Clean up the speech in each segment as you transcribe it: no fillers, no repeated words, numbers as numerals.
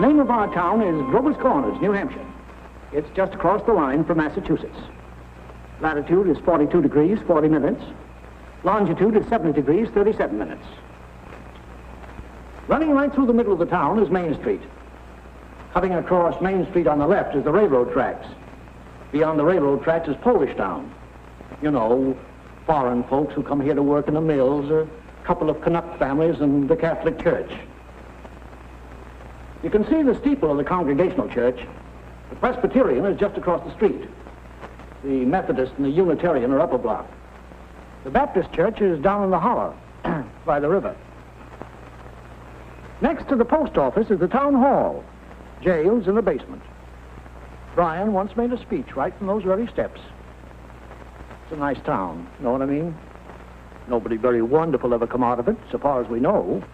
name of our town is Grover's Corners, New Hampshire. It's just across the line from Massachusetts. Latitude is 42 degrees, 40 minutes. Longitude is 70 degrees, 37 minutes. Running right through the middle of the town is Main Street. Cutting across Main Street on the left is the railroad tracks. Beyond the railroad tracks is Polish Town. You know, foreign folks who come here to work in the mills, a couple of Canuck families, and the Catholic Church. You can see the steeple of the Congregational Church. The Presbyterian is just across the street. The Methodist and the Unitarian are up a block. The Baptist Church is down in the hollow by the river. Next to the post office is the town hall. Jail's in the basement. Brian once made a speech right from those very steps. It's a nice town, know what I mean? Nobody very wonderful ever come out of it, so far as we know.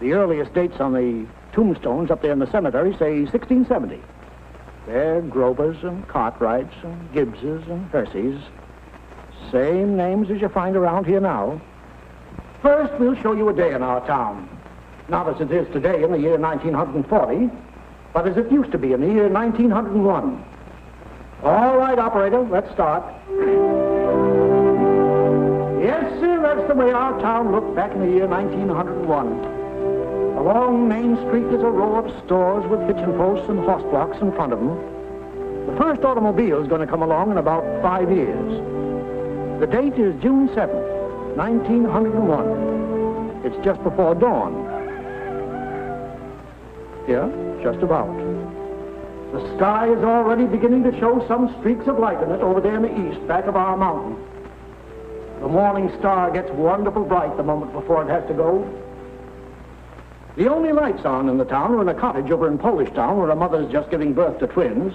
The earliest dates on the tombstones up there in the cemetery say 1670. They're Grovers and Cartwrights and Gibbses and Herseys. Same names as you find around here now. First, we'll show you a day in our town. Not as it is today in the year 1940, but as it used to be in the year 1901. All right, operator, let's start. Yes, sir, that's the way our town looked back in the year 1901. Along Main Street is a row of stores with hitching posts and horse blocks in front of them. The first automobile is going to come along in about 5 years. The date is June 7th, 1901. It's just before dawn. Yeah, just about. The sky is already beginning to show some streaks of light in it over there in the east, back of our mountain. The morning star gets wonderful bright the moment before it has to go. The only lights on in the town are in a cottage over in Polish Town where a mother's just giving birth to twins,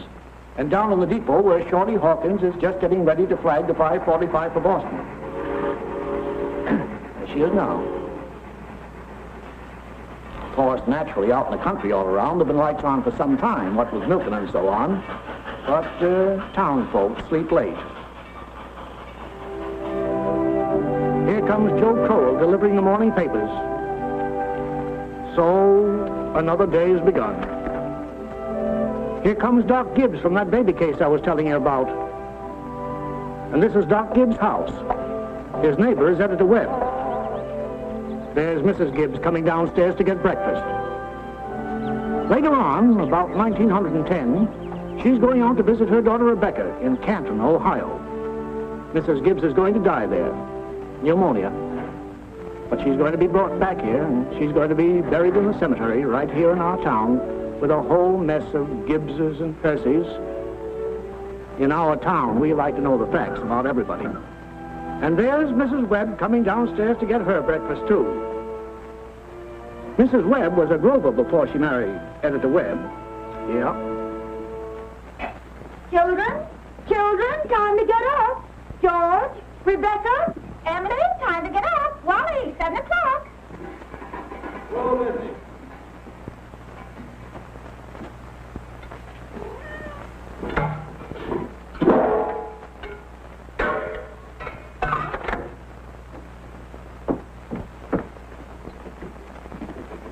and down in the depot where Shorty Hawkins is just getting ready to flag the 5:45 for Boston. There she is now. Of course, naturally, out in the country all around, there have been lights on for some time, what with milking and so on, but town folks sleep late. Here comes Joe Crowell delivering the morning papers. So, another day has begun. Here comes Doc Gibbs from that baby case I was telling you about. And this is Doc Gibbs' house. His neighbor is Editor Webb. There's Mrs. Gibbs coming downstairs to get breakfast. Later on, about 1910, she's going out to visit her daughter Rebecca in Canton, Ohio. Mrs. Gibbs is going to die there. Pneumonia. But she's going to be brought back here, and she's going to be buried in the cemetery right here in our town with a whole mess of Gibbses and Percys. In our town, we like to know the facts about everybody. And there's Mrs. Webb coming downstairs to get her breakfast, too. Mrs. Webb was a Grover before she married Editor Webb. Yeah. Children, time to get up. George, Rebecca, Emily, time to get up. Wally, 7 o'clock. Whoa, Lizzie.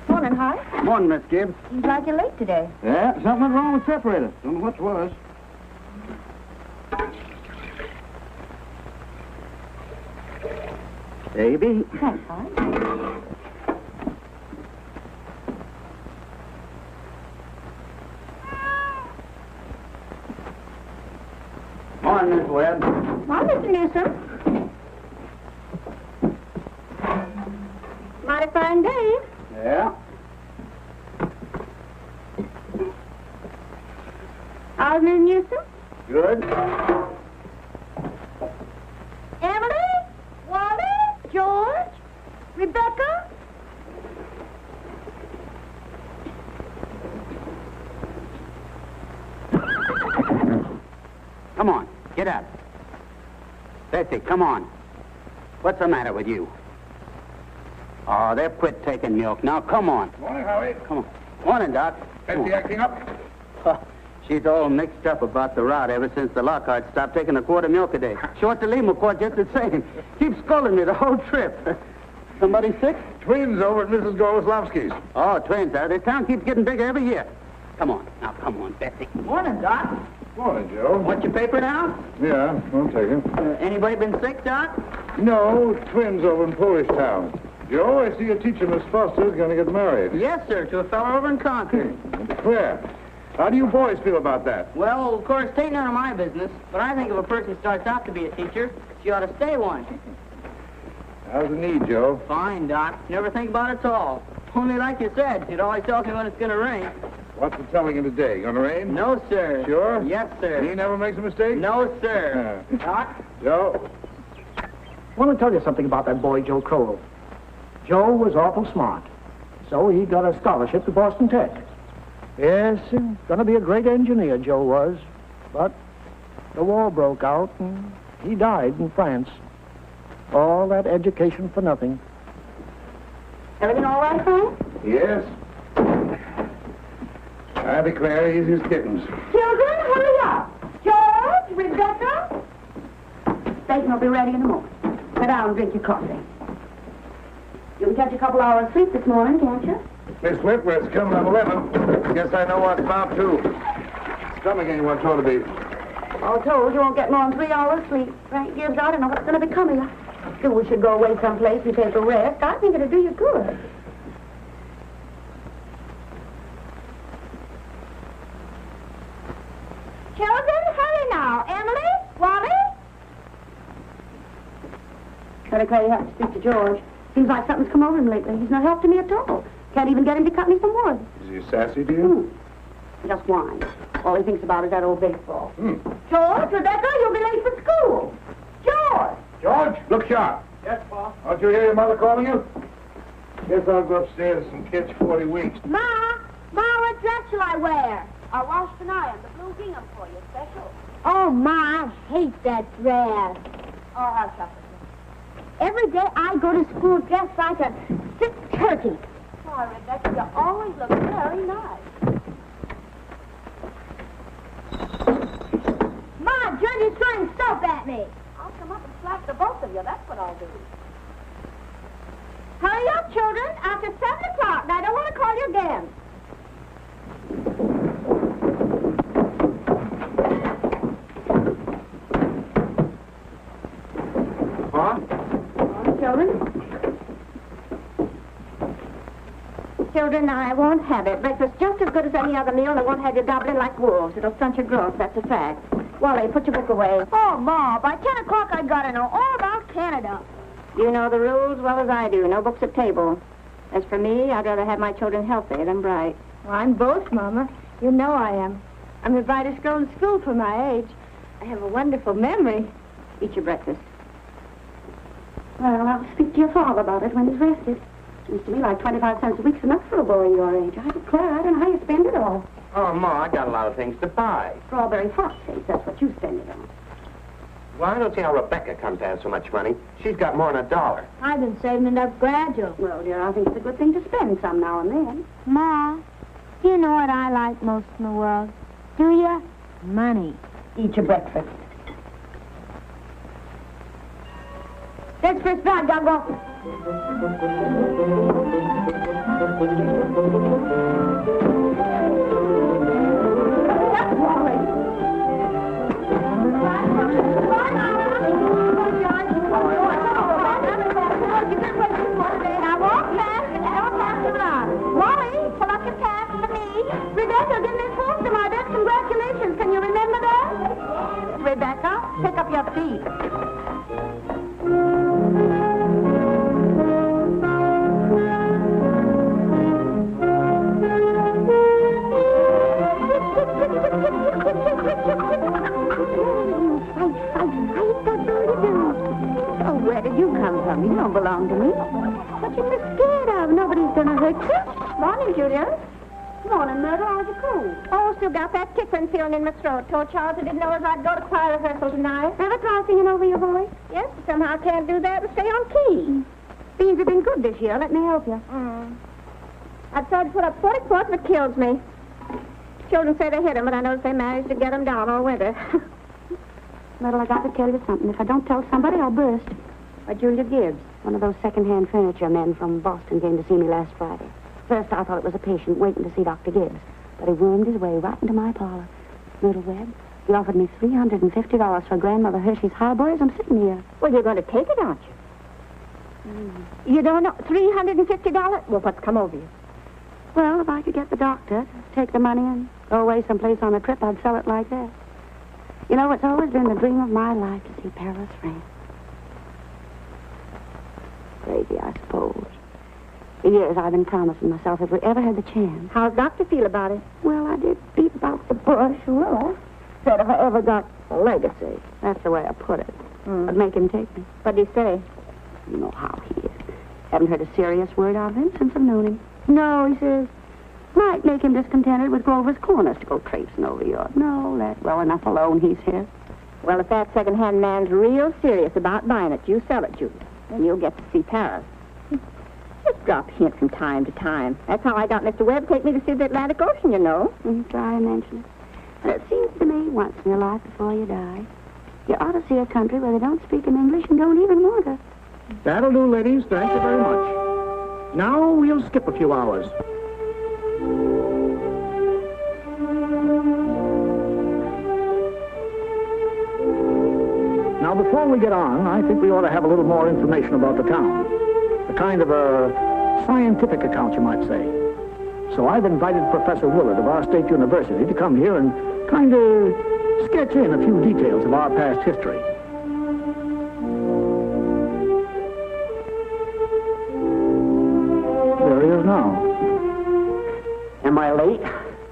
Morning, Hart. Morning, Miss Gibbs. Seems like you're late today. Yeah, something wrong with separator. Don't know what was. Baby. Thanks, Hart. Morning, Miss Webb. Morning, Mr. Newsom. Mighty fine day. Yeah. How's Mr. Newsom? Good. Emily, Wally, George, Rebecca. Come on, get up. Betsy, come on. What's the matter with you? Oh, they've quit taking milk. Now, come on. Morning, Howie. Come on. Morning, Doc. Betsy acting up? She's all mixed up about the route ever since the Lockhart stopped taking a quart of milk a day. Short to leave 'em a quart just the same. Keeps scolding me the whole trip. Somebody sick? Twins over at Mrs. Goloslavsky's. Oh, twins. The town keeps getting bigger every year. Come on. Now, come on, Betsy. Morning, Doc. Morning, Joe. Want your paper now? Yeah, I'll take it. Anybody been sick, Doc? No, twins over in Polish Town. Joe, I see your teacher, Miss Foster's going to get married. Yes, sir, to a fellow over in Concord. Declare. How do you boys feel about that? Well, of course, it ain't none of my business, but I think if a person starts out to be a teacher, she ought to stay one. How's the need, Joe? Fine, Doc. Never think about it at all. Only like you said, it always tells me when it's going to rain. What's the telling of today? Gonna rain? No, sir. Sure? Yes, sir. He never makes a mistake? No, sir. Doc? Joe? I want to tell you something about that boy, Joe Crowell. Joe was awful smart, so he got a scholarship to Boston Tech. Yes, going to be a great engineer, Joe was. But the war broke out, and he died in France. All that education for nothing. Everything all right, Frank? Yes. I declare he's his kittens. Children, hurry up. George, Rebecca. Satan will be ready in a moment. Sit down and drink your coffee. You can catch a couple hours sleep this morning, can't you? Miss Whitworth's coming on 11. Guess I know what's about to. Stomach ain't what it ought to be. All told, you won't get more than 3 hours sleep. Frank Gibbs, I don't know what's going to become of you. Still, we should go away someplace and take a rest. I think it'll do you good. Children, hurry now. Emily? Wally? I declare you have to speak to George. Seems like something's come over him lately. He's not helping me at all. Can't even get him to cut me some wood. Is he sassy to you? Just whines. All he thinks about is that old baseball. George, Rebecca, you'll be late for school. George! George, look sharp. Yes, Boss. Don't you hear your mother calling you? Guess I'll go upstairs and catch 40 winks. Ma, what dress shall I wear? I'll wash tonight. The blue gingham for you, special. Oh, Ma, I hate that dress. Oh, hush up. Every day I go to school dressed like a sick turkey. Why, Rebecca, you always look very nice. Ma, Journey's throwing soap at me. I'll come up and slap the both of you. That's what I'll do. Hurry up, children. After 7 o'clock. Now, I don't want to call you again. Huh? Children, I won't have it. Breakfast's just as good as any other meal, and I won't have you gobbling like wolves. It'll stunt your growth, that's a fact. Wally, put your book away. Oh, Ma, by 10 o'clock I gotta know all about Canada. You know the rules well as I do. No books at table. As for me, I'd rather have my children healthy than bright. Well, I'm both, Mama. You know I am. I'm the brightest girl in school for my age. I have a wonderful memory. Eat your breakfast. Well, I'll speak to your father about it when he's rested. Seems to me like 25 cents a week's enough for a boy your age. I declare, I don't know how you spend it all. Oh, Ma, I got a lot of things to buy. Strawberry hotcakes, that's what you spend it on. Well, I don't see how Rebecca comes to have so much money. She's got more than $1. I've been saving it up gradual. Well, dear, I think it's a good thing to spend some now and then. Ma, do you know what I like most in the world? Do you? Money. Eat your breakfast. That's Chris Brown, Doug. Rebecca, give me post to my best congratulations. Can you remember that? Rebecca, pick up your feet. Oh, where did you come from? You don't belong to me. What you scared of? Nobody's gonna hurt you. Morning, Julia. Morning, Myrtle. How's your cold? Oh, still got that tickling feeling in my throat. Told Charles I didn't know if I'd go to choir rehearsal tonight. Ever try singing over your voice? Yes, but somehow I can't do that and stay on key. Beans have been good this year. Let me help you. I've tried to put up 40 quarts, but it kills me. Children say they hit them, but I notice they managed to get them down all winter. Myrtle, I got to tell you something. If I don't tell somebody, I'll burst. Why, Julia Gibbs, one of those second-hand furniture men from Boston, came to see me last Friday. First, I thought it was a patient waiting to see Dr. Gibbs, but he wormed his way right into my parlor. Little Webb, he offered me $350 for Grandmother Hershey's highboy as I'm sitting here. Well, you're going to take it, aren't you? You don't know? $350? Well, what's come over you? Well, if I could get the doctor to take the money and go away someplace on a trip, I'd sell it like that. You know, it's always been the dream of my life to see perilous France. Crazy, I suppose. For years, I've been promising myself if we ever had the chance. How's Doctor feel about it? Well, I did beat about the bush, well. Said if I ever got a legacy, that's the way I put it, I'd make him take me. What'd he say? You know how he is. Haven't heard a serious word out of him since I've known him. No, he says, might make him discontented with Grover's Corners to go traipsing over Europe. No, let well enough alone, he's here. Well, if that second-hand man's real serious about buying it, you sell it, Julia. Then you'll get to see Paris. Just drop hints from time to time. That's how I got Mr. Webb to take me to see the Atlantic Ocean, you know. Try and mention it. But it seems to me, once in your life before you die, you ought to see a country where they don't speak in English and don't even want to. That'll do, ladies. Thank you very much. Now we'll skip a few hours. Now, before we get on, I think we ought to have a little more information about the town. A kind of a scientific account, you might say. So I've invited Professor Willard of our state university to come here and kind of sketch in a few details of our past history. There he is now. Am I late?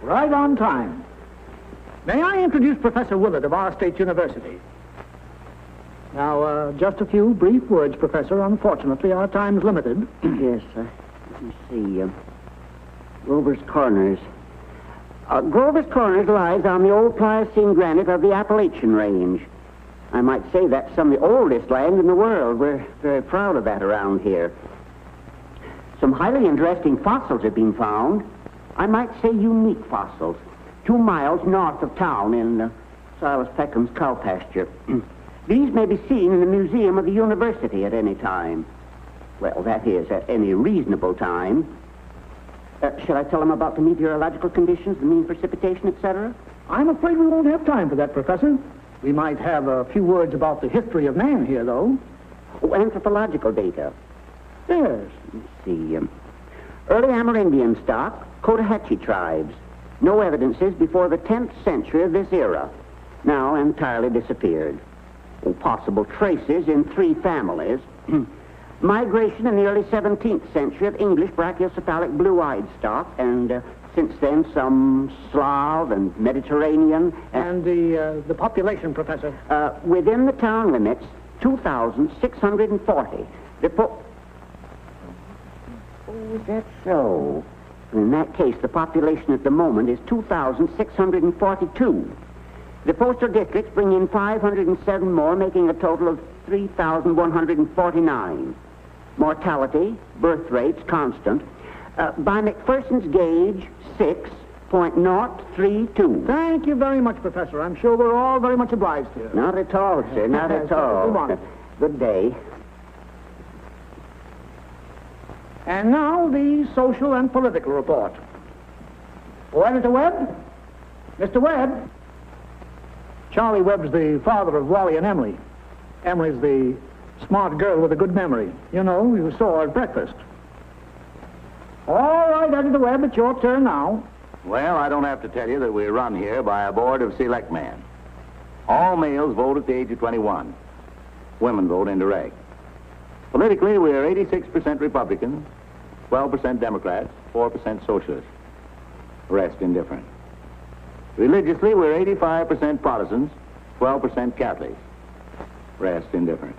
Right on time. May I introduce Professor Willard of our state university? Now, just a few brief words, Professor. Unfortunately, our time's limited. Yes, sir. Let me see. Grover's Corners. Grover's Corners lies on the old Pliocene granite of the Appalachian Range. I might say that's some of the oldest land in the world. We're very proud of that around here. Some highly interesting fossils have been found. I might say unique fossils. 2 miles north of town in Silas Peckham's cow pasture. These may be seen in the museum of the university at any time. Well, that is, at any reasonable time. Shall I tell them about the meteorological conditions, the mean precipitation, etc.? I'm afraid we won't have time for that, Professor. We might have a few words about the history of man here, though. Oh, anthropological data. Yes. Let's see. Early Amerindian stock, Cotahatchee tribes. No evidences before the 10th century of this era. Now entirely disappeared. Possible traces in 3 families. Migration in the early 17th century of English brachiocephalic blue-eyed stock, and since then some Slav and Mediterranean. And the population, Professor? Within the town limits, 2,640. Oh, is that so? In that case, the population at the moment is 2,642. The postal districts bring in 507 more, making a total of 3,149. Mortality, birth rates, constant. By McPherson's gauge, 6.032. Thank you very much, Professor. I'm sure we're all very much obliged here. Not at all, sir, not at all. Good day. And now the social and political report. Oh, Editor Webb? Mr. Webb? Charlie Webb's the father of Wally and Emily. Emily's the smart girl with a good memory. You know, you saw her at breakfast. All right, Editor Webb, it's your turn now. Well, I don't have to tell you that we run here by a board of selectmen. All males vote at the age of 21. Women vote indirect. Politically, we are 86% Republican, 12% Democrats, 4% Socialists. The rest indifferent. Religiously, we're 85% Protestants, 12% Catholics. Rest indifferent.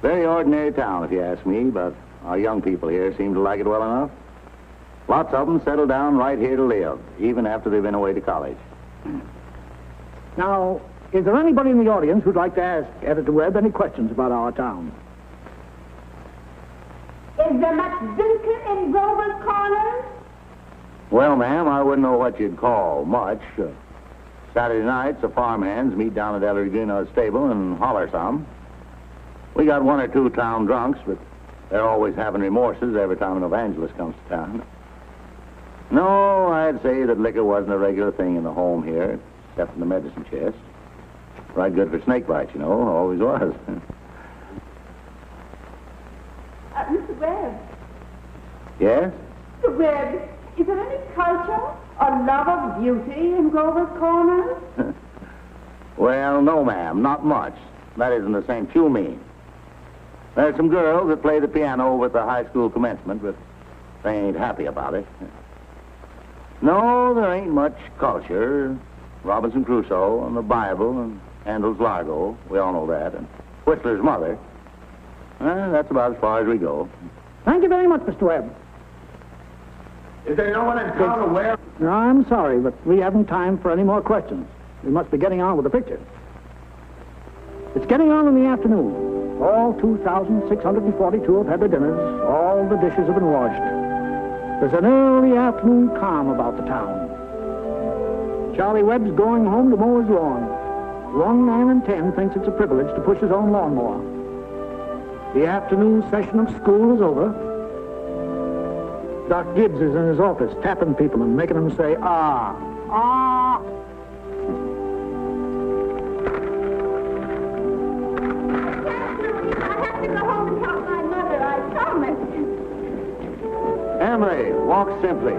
Very ordinary town, if you ask me, but our young people here seem to like it well enough. Lots of them settle down right here to live, even after they've been away to college. Now, is there anybody in the audience who'd like to ask Editor Webb any questions about our town? Is there much drinking in Grover's Corners? Well, ma'am, I wouldn't know what you'd call much. Saturday nights, the farmhands meet down at Ellery Greenaw's stable and holler some. We got one or two town drunks, but they're always having remorses every time an evangelist comes to town. No, I'd say that liquor wasn't a regular thing in the home here, except in the medicine chest. Right good for snake bites, you know, always was. Mr. Webb. Yes? Mr. Webb, is there any culture or love of beauty in Grover's Corners? Well, no, ma'am, not much. That isn't the sense you mean. There's some girls that play the piano with the high school commencement, but they ain't happy about it. No, there ain't much culture. Robinson Crusoe and the Bible and Handel's Largo, we all know that, and Whistler's mother. That's about as far as we go. Thank you very much, Mr. Webb. Is there no one in town aware? No, I'm sorry, but we haven't time for any more questions. We must be getting on with the picture. It's getting on in the afternoon. All 2,642 have had their dinners. All the dishes have been washed. There's an early afternoon calm about the town. Charlie Webb's going home to mow his lawn. One man in 10 thinks it's a privilege to push his own lawnmower. The afternoon session of school is over. Doc Gibbs is in his office tapping people and making them say, ah, ah. Emily, walk simply.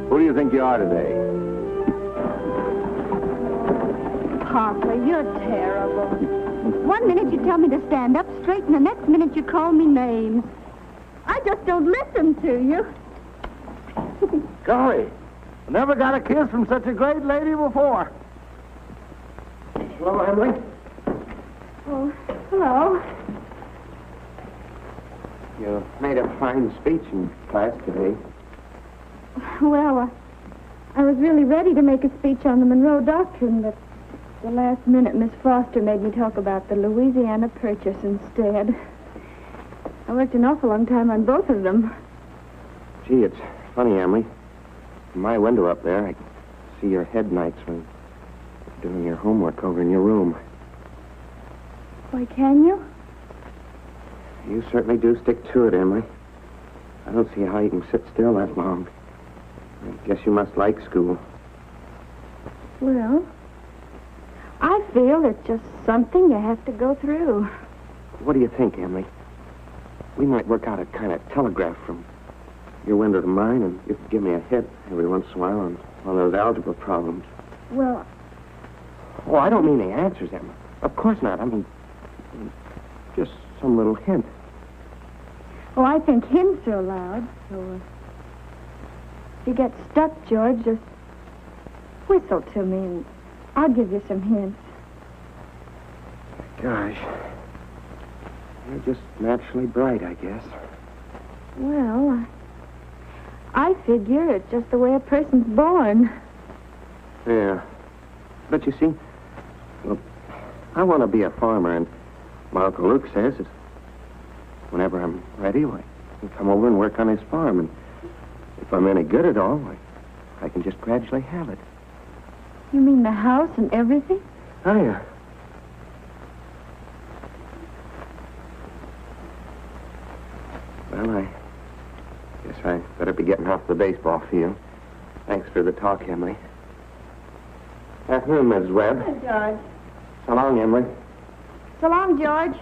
Who do you think you are today? Parker, you're terrible. One minute you tell me to stand up straight, and the next minute you call me names. I just don't listen to you. Golly, I never got a kiss from such a great lady before. Hello, Emily. Oh, hello. You made a fine speech in class today. Well, I was really ready to make a speech on the Monroe Doctrine, but the last minute Miss Foster made me talk about the Louisiana Purchase instead. I worked an awful long time on both of them. Gee, it's funny, Emily. From my window up there, I can see your head nights when you're doing your homework over in your room. Why, can you? You certainly do stick to it, Emily. I don't see how you can sit still that long. I guess you must like school. Well, I feel it's just something you have to go through. What do you think, Emily? We might work out a kind of telegraph from your window to mine, and you could give me a hit every once in a while on one of those algebra problems. Well, Oh, I don't mean the answers, Emily. Of course not. I mean, just some little hint. oh, I think hints are allowed, so if you get stuck, George, just whistle to me, and I'll give you some hints. Gosh. You're just naturally bright, I guess. Well, I figure it's just the way a person's born. Yeah. But you see, well, I want to be a farmer, and my Uncle Luke says that whenever I'm ready, I can come over and work on his farm, and if I'm any good at all, I can just gradually have it. You mean the house and everything? Oh, yeah. Well, I guess I better be getting off the baseball field. Thanks for the talk, Emily. Afternoon, Mrs. Webb. Hey, George. So long, Emily. So long, George.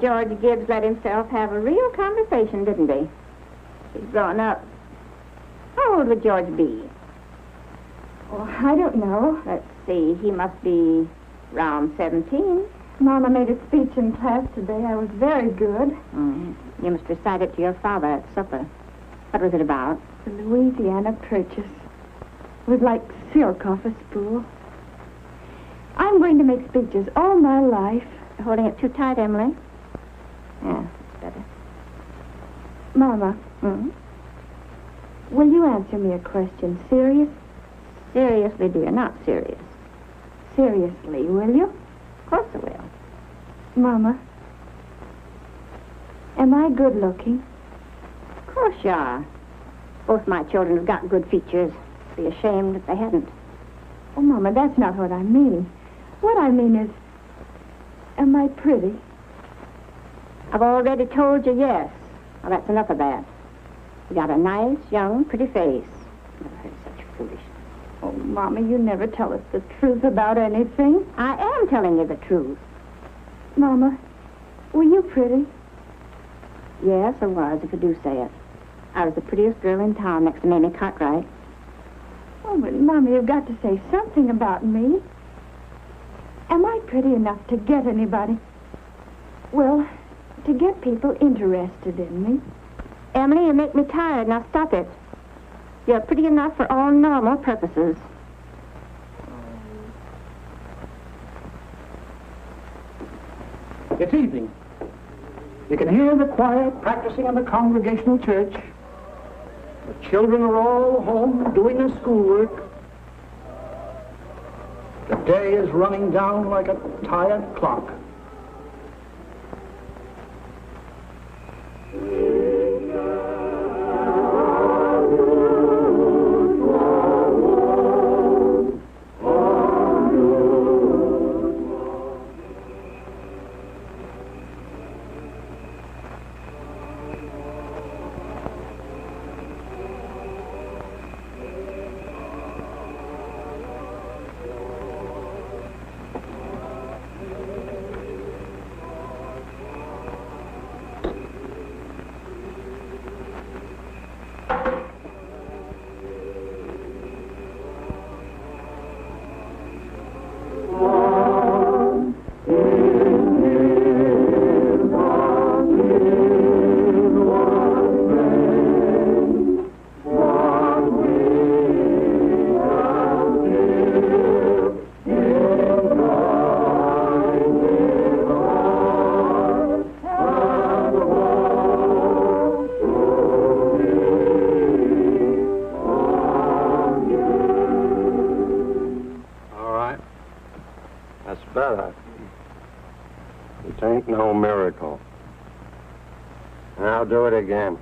George Gibbs let himself have a real conversation, didn't he? He's grown up. How old would George be? Oh, I don't know. Let's see, he must be around 17. Mama made a speech in class today. I was very good. You must recite it to your father at supper. What was it about? The Louisiana Purchase. It was like silk off a spool. I'm going to make speeches all my life. You're holding it too tight, Emily. Yeah, it's better. Mama, will you answer me a question? Serious? Seriously, dear, not serious. Seriously, will you? Of course I will. Mama, am I good looking? Of course you are. Both my children have got good features. Be ashamed if they hadn't. Oh, Mama, that's not what I mean. What I mean is, am I pretty? I've already told you yes. Well, that's enough of that. You got a nice, young, pretty face. Never heard such foolishness. Oh, Mama, you never tell us the truth about anything. I am telling you the truth. Mama, were you pretty? Yes, I was, if you do say it. I was the prettiest girl in town next to Mamie Cartwright. Oh, but Mama, you've got to say something about me. Am I pretty enough to get anybody? Well, to get people interested in me. Emily, you make me tired. Now stop it. You're pretty enough for all normal purposes. It's evening. You can hear the choir practicing in the Congregational Church. The children are all home doing their schoolwork. The day is running down like a tired clock. better. It ain't no miracle. And I'll do it again.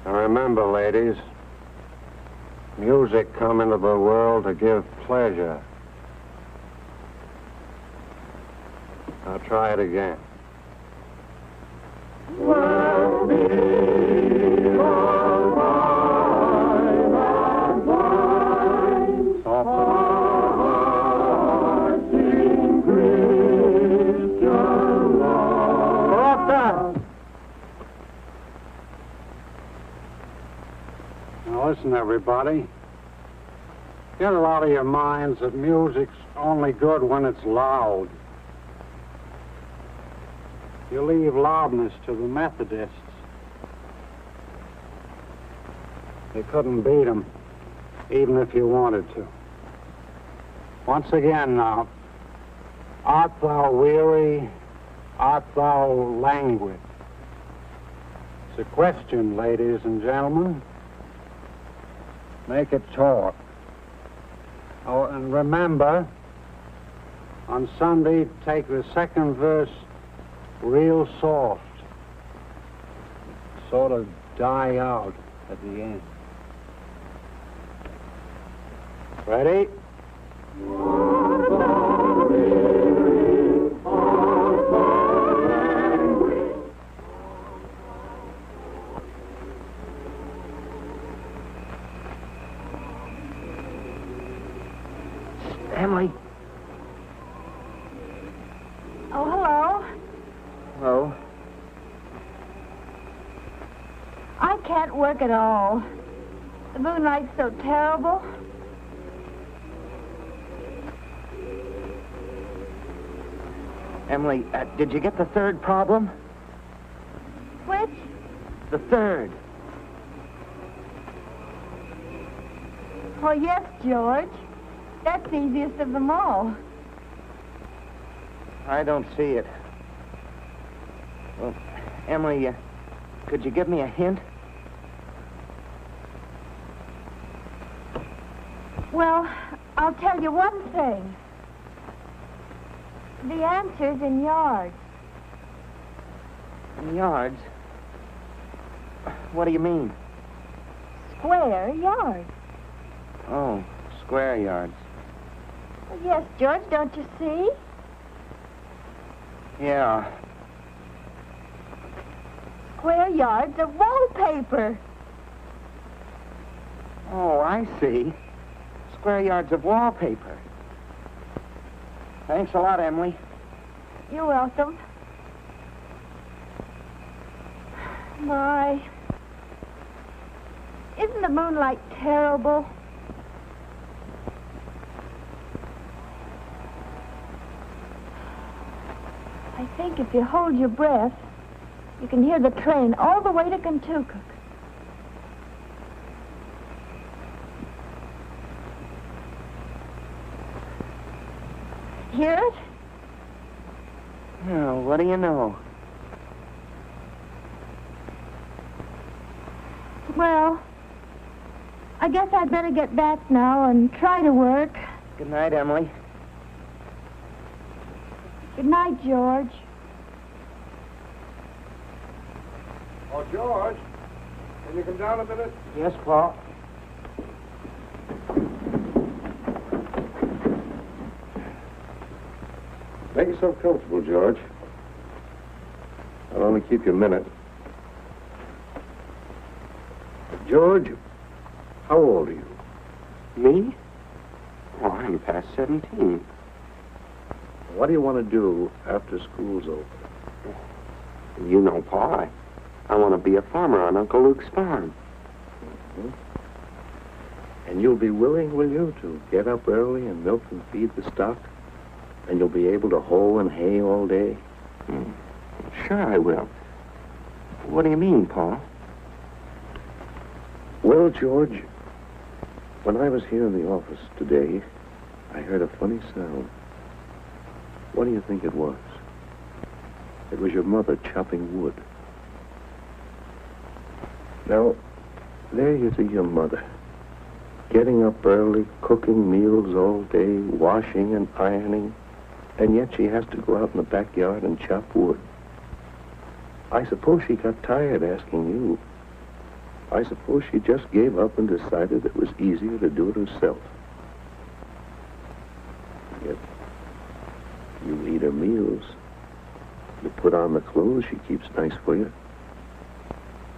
Now remember, ladies, music come into the world to give pleasure. I'll try it again. Now listen, everybody. Get it out of your minds that music's only good when it's loud. You leave loudness to the Methodists. You couldn't beat them, even if you wanted to. Once again now, art thou weary, art thou languid? It's a question, ladies and gentlemen. Make it talk. Oh, and remember, on Sunday, take the second verse real soft. Sort of die out at the end. Ready? Emily. Oh, hello. I can't work at all. The moonlight's so terrible. Emily, did you get the third problem? Which? The third. Oh, yes, George. That's the easiest of them all. I don't see it. Well, Emily, could you give me a hint? Well, I'll tell you one thing. The answer's in yards. In yards? What do you mean? Square yards. Oh, square yards. Well, yes, George, don't you see? Yeah. Square yards of wallpaper. Oh, I see. Square yards of wallpaper. Thanks a lot, Emily. You're welcome. My. Isn't the moonlight terrible? I think if you hold your breath, you can hear the train all the way to Kentucky. Hear it? Oh, what do you know? Well, I guess I'd better get back now and try to work. Good night, Emily. Good night, George. Oh, George, can you come down a minute? Yes, Paul. Make yourself comfortable, George. I'll only keep you a minute. George, how old are you? Me? Oh, I'm past 17. What do you want to do after school's over? You know, Paul, I want to be a farmer on Uncle Luke's farm. Mm-hmm. And you'll be willing, will you, to get up early and milk and feed the stock? And you'll be able to hoe and hay all day? Sure I will. What do you mean, Paul? Well, George, when I was here in the office today, I heard a funny sound. What do you think it was? It was your mother chopping wood. Now, there you see your mother, getting up early, cooking meals all day, washing and ironing, and yet she has to go out in the backyard and chop wood. I suppose she got tired asking you. I suppose she just gave up and decided it was easier to do it herself. Yet, you eat her meals. You put on the clothes she keeps nice for you.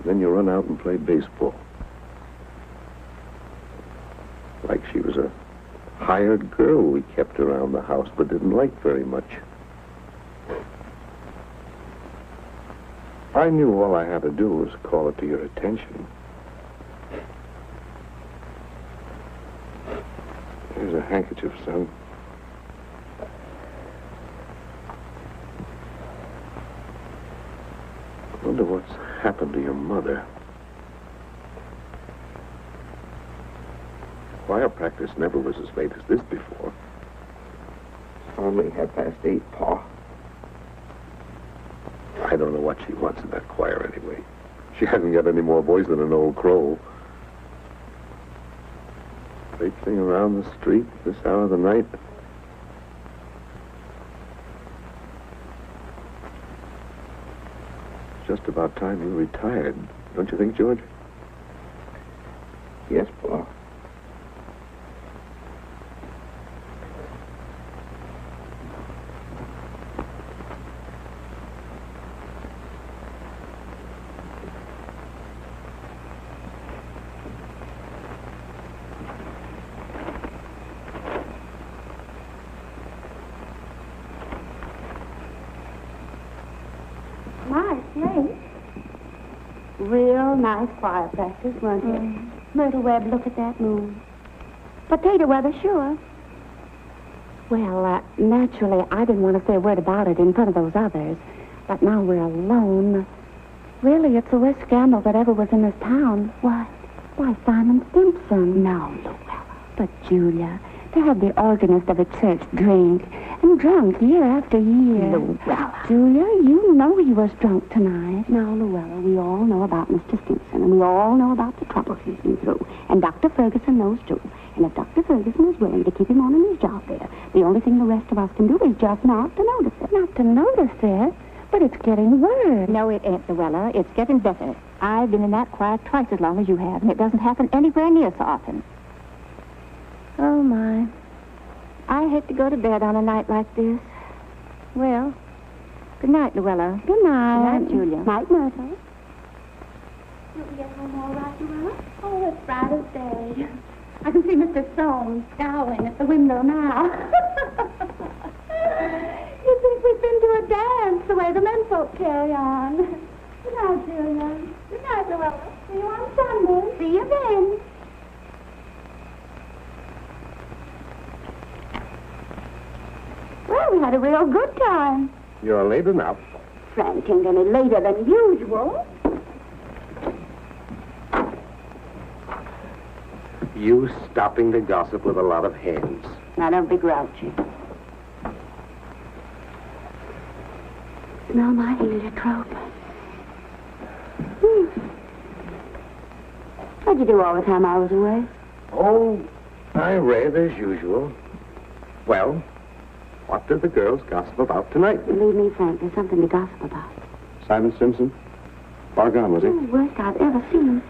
Then you run out and play baseball. Like she was a hired girl we kept around the house but didn't like very much. I knew all I had to do was call it to your attention. Here's a handkerchief, son. I wonder what's happened to your mother. Choir practice never was as late as this before. It's only 8:30, Pa. I don't know what she wants in that choir anyway. She hasn't got any more voice than an old crow. Traipsing around the street this hour of the night. It's just about time you retired, don't you think, George? Yes, Pa. My, it's late. Real nice fire practice, weren't it? Myrtle Webb, look at that moon. Potato weather, sure. Well, naturally, I didn't want to say a word about it in front of those others. But now we're alone. Really, it's the worst scandal that ever was in this town. What? Why, Simon Stimson. No, Luella. But, Julia, to have the organist of a church drink, and drunk year after year. Luella. Julia, you know he was drunk tonight. Now, Luella, we all know about Mr. Stimson, and we all know about the trouble he's been through. And Dr. Ferguson knows, too. And if Dr. Ferguson is willing to keep him on in his job there, the only thing the rest of us can do is just not to notice it. Not to notice it? But it's getting worse. No, it ain't, Luella. It's getting better. I've been in that choir twice as long as you have, and it doesn't happen anywhere near so often. Oh, my. I hate to go to bed on a night like this. Well, good night, Luella. Good night. Good night, Julia. Night, Myrtle. Did we get home all right, Luella? Oh, it's bright as day. I can see Mr. Soames scowling at the window now. You think we've been to a dance the way the menfolk carry on. Good night, Julia. Good night, Luella. See you on Sunday. See you then. Well, we had a real good time. You're late enough. Frank ain't any later than usual. You stopping to gossip with a lot of hens. Now, don't be grouchy. Smell my heliotrope. What'd you do all the time I was away? Oh, I read as usual. Well, what did the girls gossip about tonight? Believe me, Frank, there's something to gossip about. Simon Simpson? Far gone, was he? Oh, worst I've ever seen.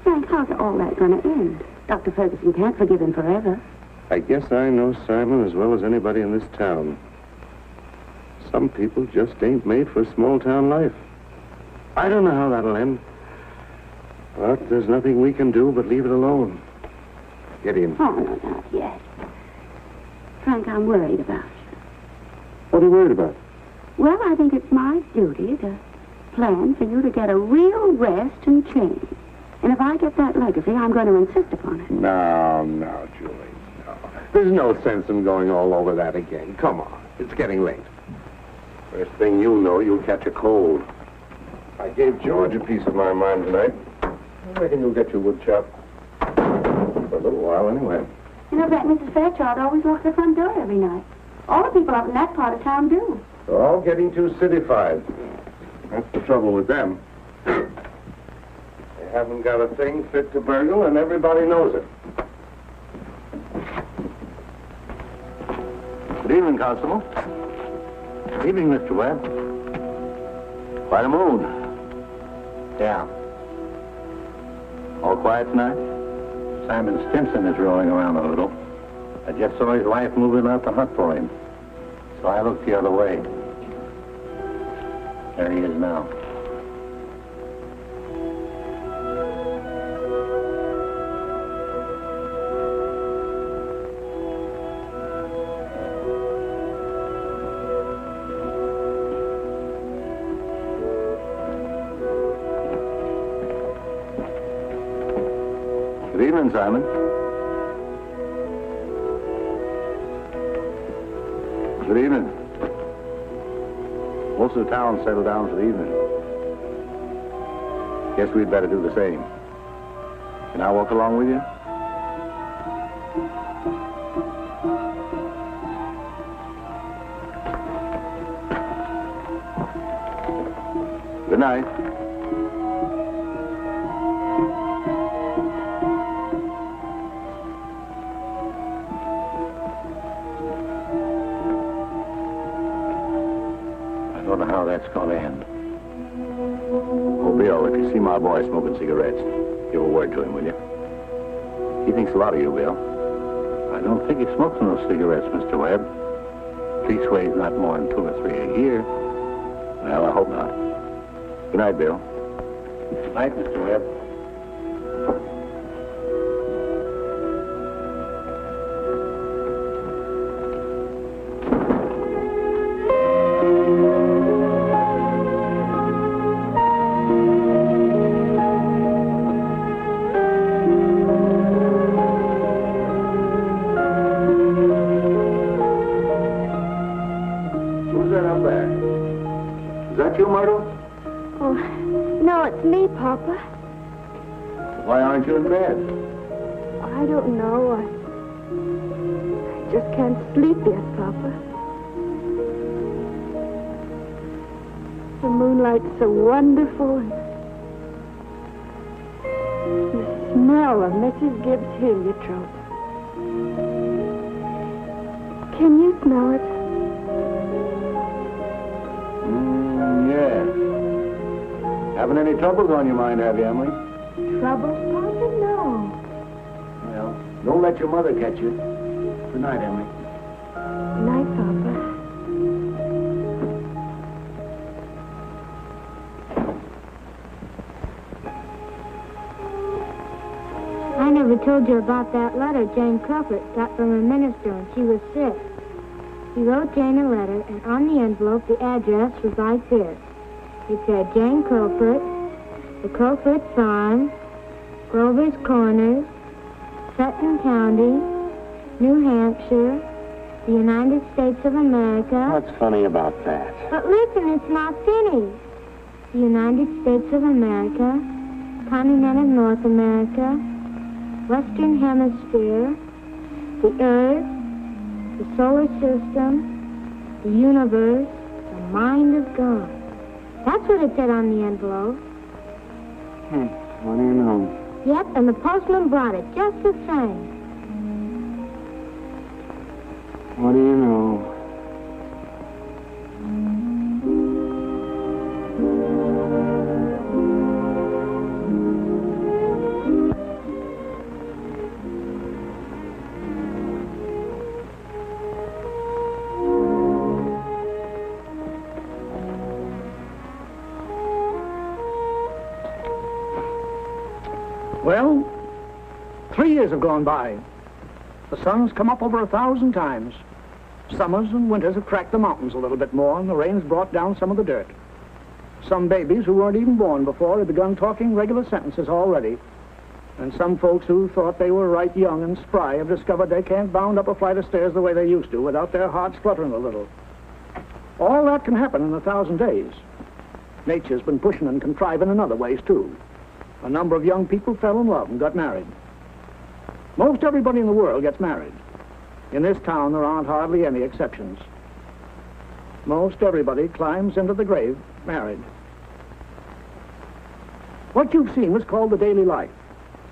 Frank, how's all that going to end? Dr. Ferguson can't forgive him forever. I guess I know Simon as well as anybody in this town. Some people just ain't made for small-town life. I don't know how that'll end. But there's nothing we can do but leave it alone. Get in. Oh, no, not yet. Frank, I'm worried about you. What are you worried about? Well, I think it's my duty to plan for you to get a real rest and change. And if I get that legacy, I'm going to insist upon it. No, Julie, no. There's no sense in going all over that again. Come on. It's getting late. First thing you know, you'll catch a cold. I gave George a piece of my mind tonight. I reckon you'll get your wood chop. For a little while, anyway. You know, that Mrs. Fairchild always locks the front door every night. All the people up in that part of town do. They're all getting too cityfied. That's the trouble with them. They haven't got a thing fit to burgle, and everybody knows it. Good evening, Constable. Good evening, Mr. Webb. Quite a mood. Yeah. All quiet tonight? Simon Stimson is rolling around a little. I just saw his wife moving out the hut for him. So I looked the other way. There he is now. Good evening, Simon. Good evening. Most of the town settled down for the evening. Guess we'd better do the same. Can I walk along with you? Good night. I don't know how that's going to end. Oh, Bill, if you see my boy smoking cigarettes, give a word to him, will you? He thinks a lot of you, Bill. I don't think he smokes no cigarettes, Mr. Webb. Leastways, not more than 2 or 3 a year. Well, I hope not. Good night, Bill. Good night, Mr. Webb. Papa? Why aren't you in bed? I don't know. I just can't sleep yet, Papa. The moonlight's so wonderful. And the smell of Mrs. Gibbs' heliotrope. Can you smell it? Yes. Having any troubles on your mind, have you, Emily? Trouble, Papa? No. Well, don't let your mother catch you. Good night, Emily. Good night, Papa. I never told you about that letter Jane Crawford got from a minister when she was sick. He wrote Jane a letter, and on the envelope the address was like this. It said, Jane Crowfoot, the Crowfoot Farm, Grover's Corners, Sutton County, New Hampshire, the United States of America. What's funny about that? But listen, it's not finished. The United States of America, continent of North America, Western Hemisphere, the Earth, the solar system, the universe, the mind of God. That's what it said on the envelope. What do you know? Yep, and the postman brought it just the same. What do you know? Well, 3 years have gone by. The sun's come up over 1,000 times. Summers and winters have cracked the mountains a little bit more, and the rain's brought down some of the dirt. Some babies who weren't even born before have begun talking regular sentences already. And some folks who thought they were right young and spry have discovered they can't bound up a flight of stairs the way they used to without their hearts fluttering a little. All that can happen in 1,000 days. Nature's been pushing and contriving in other ways, too. A number of young people fell in love and got married. Most everybody in the world gets married. In this town, there aren't hardly any exceptions. Most everybody climbs into the grave married. What you've seen was called the daily life.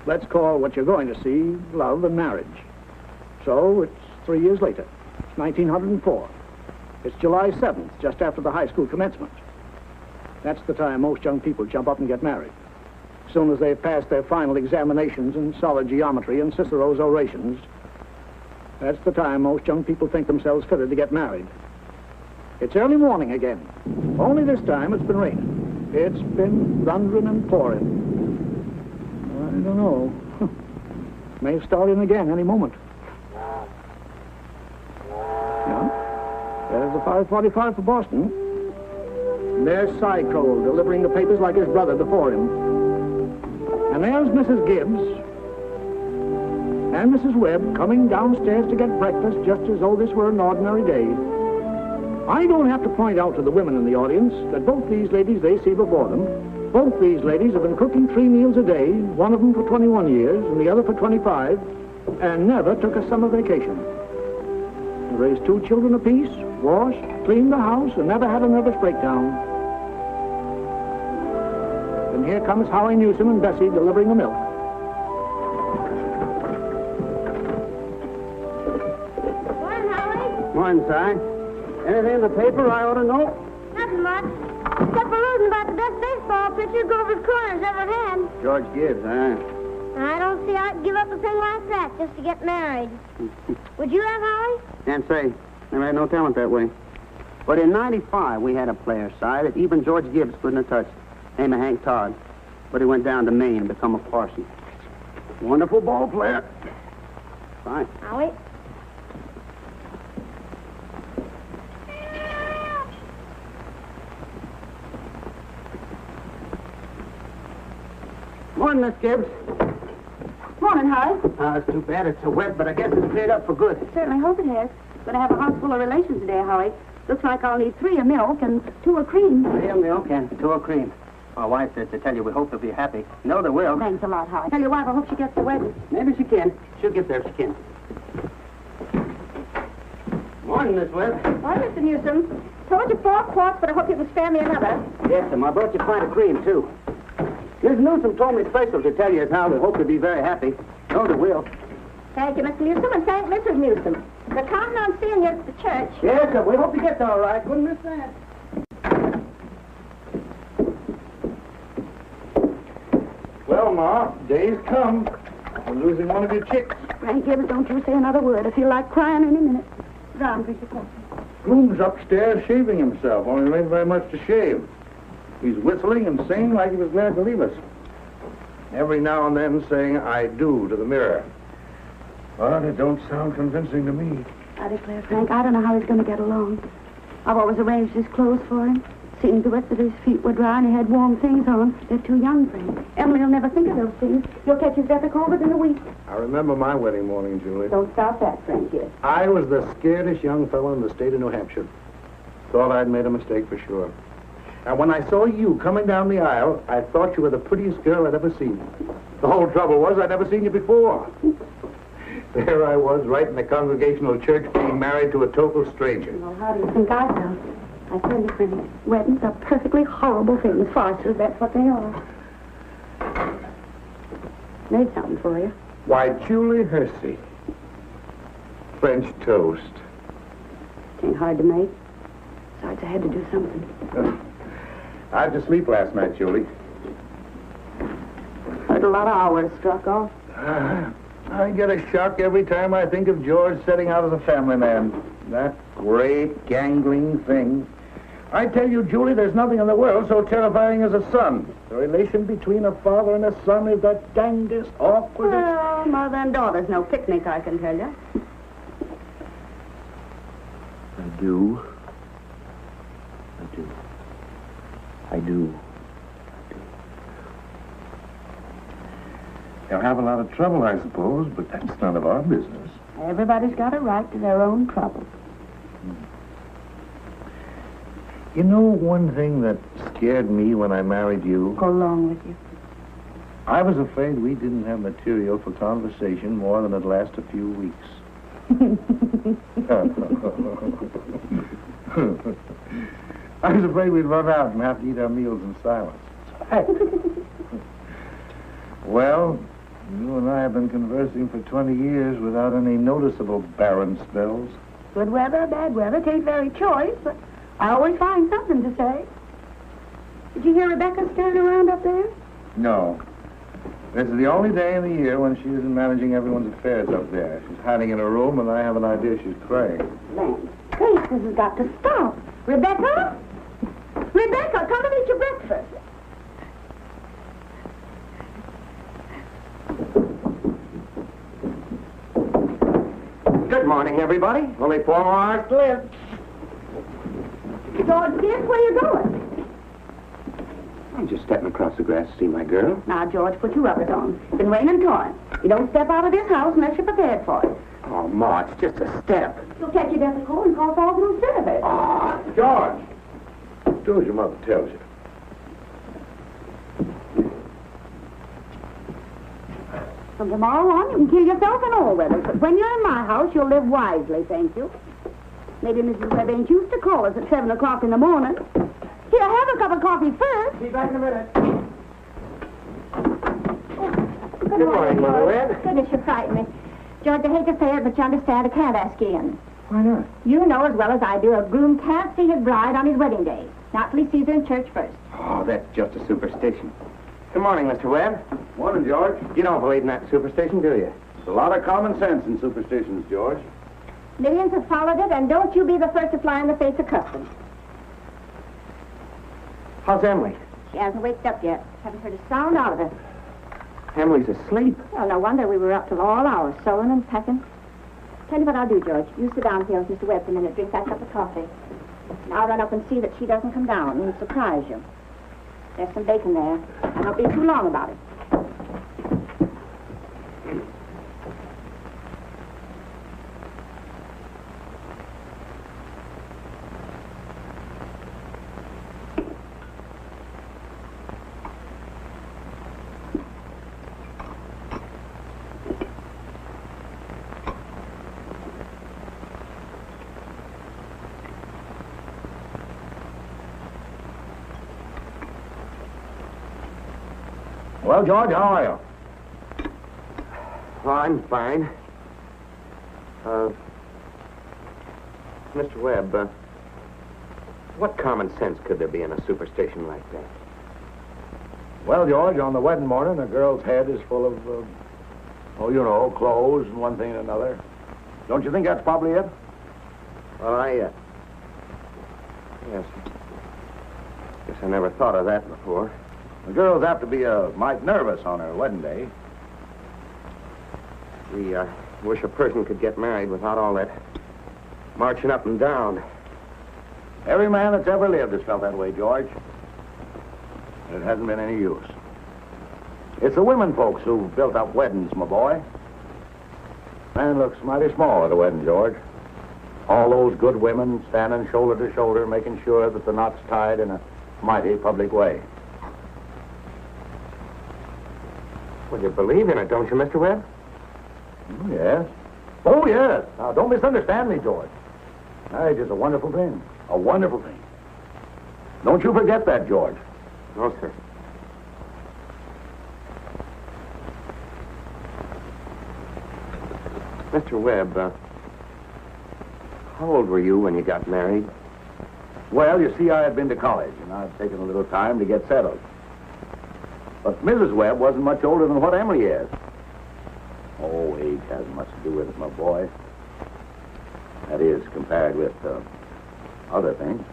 Let's call what you're going to see love and marriage. So it's 3 years later. It's 1904. It's July 7th, just after the high school commencement. That's the time most young people jump up and get married. As soon as they've passed their final examinations in solid geometry and Cicero's orations, that's the time most young people think themselves fitted to get married. It's early morning again. Only this time it's been raining. It's been thundering and pouring. I don't know. May start in again any moment. Yeah. There's the 5:45 for Boston. And there's Cy Kroll delivering the papers like his brother before him. And there's Mrs. Gibbs and Mrs. Webb coming downstairs to get breakfast just as though this were an ordinary day. I don't have to point out to the women in the audience that both these ladies they see before them, both these ladies have been cooking 3 meals a day, one of them for 21 years and the other for 25, and never took a summer vacation. They raised 2 children apiece, washed, cleaned the house, and never had a nervous breakdown. And here comes Howie Newsom and Bessie delivering the milk. Morning, Howie. Morning, Si. Anything in the paper I ought to know? Nothing much. Except for reading about the best baseball pitcher Grover's Corners ever had. George Gibbs, huh? I don't see I'd give up a thing like that just to get married. Would you have, Howie? Can't say. Never had no talent that way. But in '95, we had a player, Si, that even George Gibbs couldn't have touched. Name of Hank Todd. But he went down to Maine and become a parson. Wonderful ball player. Fine. Howie? Morning, Miss Gibbs. Morning, Howie. It's too bad it's so wet, but I guess it's cleared up for good. Certainly hope it has. Gonna have a house full of relations today, Howie. Looks like I'll need 3 of milk and 2 of cream. 3 of milk and 2 of cream. My wife said to tell you we hope they'll be happy. No, they will. Thanks a lot, Howard. Tell your wife I hope she gets the wedding. Maybe she can. She'll get there if she can. Morning, Miss Webb. Why, Mr. Newsom? Told you 4 quarts, but I hope you can spare me another. Yes, ma'am. I brought you a pint of cream, too. Miss Newsom told me special to tell you as how they hope to be very happy. No, they will. Thank you, Mr. Newsom, and thank Mrs. Newsom. We're counting on seeing you at the church. Yes, sir. We hope you get there all right. Couldn't miss that. Well, Ma, day's come. I'm losing one of your chicks. Frank Gibbs, don't you say another word. I feel like crying any minute. Down, drink your coffee. Bloom's upstairs shaving himself, only there ain't very much to shave. He's whistling and singing like he was glad to leave us. Every now and then saying, I do, to the mirror. But it don't sound convincing to me. I declare, Frank, I don't know how he's going to get along. I've always arranged his clothes for him. Seen to it that his feet were dry and he had warm things on. They're too young for him. Emily will never think of those things. You'll catch his death cold within a week. I remember my wedding morning, Julie. Don't stop that, Frank, here. I was the scaredest young fellow in the state of New Hampshire. Thought I'd made a mistake for sure. And when I saw you coming down the aisle, I thought you were the prettiest girl I'd ever seen. The whole trouble was I'd never seen you before. There I was, right in the Congregational Church, being married to a total stranger. Well, how do you think I felt? I tell you, Frank, weddings are perfectly horrible things. Farces, that's what they are. Made something for you. Why, Julie Hersey. French toast. It ain't hard to make. Besides, I had to do something. How'd you sleep last night, Julie? Heard a lot of hours struck off. I get a shock every time I think of George setting out as a family man. That great, gangling thing. I tell you, Julie, there's nothing in the world so terrifying as a son. The relation between a father and a son is the dangest, awkward... Well, mother and daughter's no picnic, I can tell you. I do. I do. They'll have a lot of trouble, I suppose, but that's none of our business. Everybody's got a right to their own trouble. You know one thing that scared me when I married you? Go along with you. I was afraid we didn't have material for conversation more than it'd last a few weeks. I was afraid we'd run out and have to eat our meals in silence. Well, you and I have been conversing for 20 years without any noticeable barren spells. Good weather, bad weather, tain't very choice, but I always find something to say. Did you hear Rebecca stirring around up there? No. This is the only day in the year when she isn't managing everyone's affairs up there. She's hiding in her room, and I have an idea she's crying. Land, Grace, this has got to stop. Rebecca? Rebecca, come and eat your breakfast. Good morning, everybody. Only 4 more hours to live. George Gibbs, where you going? I'm just stepping across the grass to see my girl. Now, George, put your rubbers on. It's been raining torrent. You don't step out of this house unless you're prepared for it. Oh, Ma, it's just a step. You'll catch your death of cold and cough all through instead of it. Oh, George! Do as your mother tells you. From tomorrow on, you can kill yourself in all weathers. But when you're in my house, you'll live wisely, thank you. Maybe Mrs. Webb ain't used to call us at 7 o'clock in the morning. Here, have a cup of coffee first. Be back in a minute. Good morning, Mother Webb. Goodness, you frighten me. George, I hate to say it, but you understand, I can't ask you in. Why not? You know as well as I do, a groom can't see his bride on his wedding day. Not till he sees her in church first. Oh, that's just a superstition. Good morning, Mr. Webb. Morning, George. You don't believe in that superstition, do you? There's a lot of common sense in superstitions, George. Millions have followed it, and don't you be the first to fly in the face of custom. How's Emily? She hasn't waked up yet. Haven't heard a sound out of her. Emily's asleep. Well, no wonder we were up till all hours, sewing and packing. Tell you what I'll do, George. You sit down here with Mr. Webb for a minute, drink that cup of coffee. And I'll run up and see that she doesn't come down and surprise you. There's some bacon there. I won't be too long about it. Well, George, how are you? Oh, I'm fine. Mr. Webb, what common sense could there be in a superstition like that? Well, George, on the wedding morning, a girl's head is full of, clothes and one thing and another. Don't you think that's probably it? Well, yes. Guess I never thought of that before. The girl's apt to be mite nervous on her wedding day. We wish a person could get married without all that marching up and down. Every man that's ever lived has felt that way, George. And it hasn't been any use. It's the women folks who've built up weddings, my boy. Man looks mighty small at a wedding, George. All those good women standing shoulder to shoulder, making sure that the knot's tied in a mighty public way. Well, you believe in it, don't you, Mr. Webb? Oh, yes. Oh, yes. Now, don't misunderstand me, George. Marriage is a wonderful thing. A wonderful thing. Don't you forget that, George. No, sir. Mr. Webb, how old were you when you got married? Well, you see, I had been to college, and I'd taken a little time to get settled. But Mrs. Webb wasn't much older than what Emily is. Oh, age hasn't much to do with it, my boy. That is, compared with other things.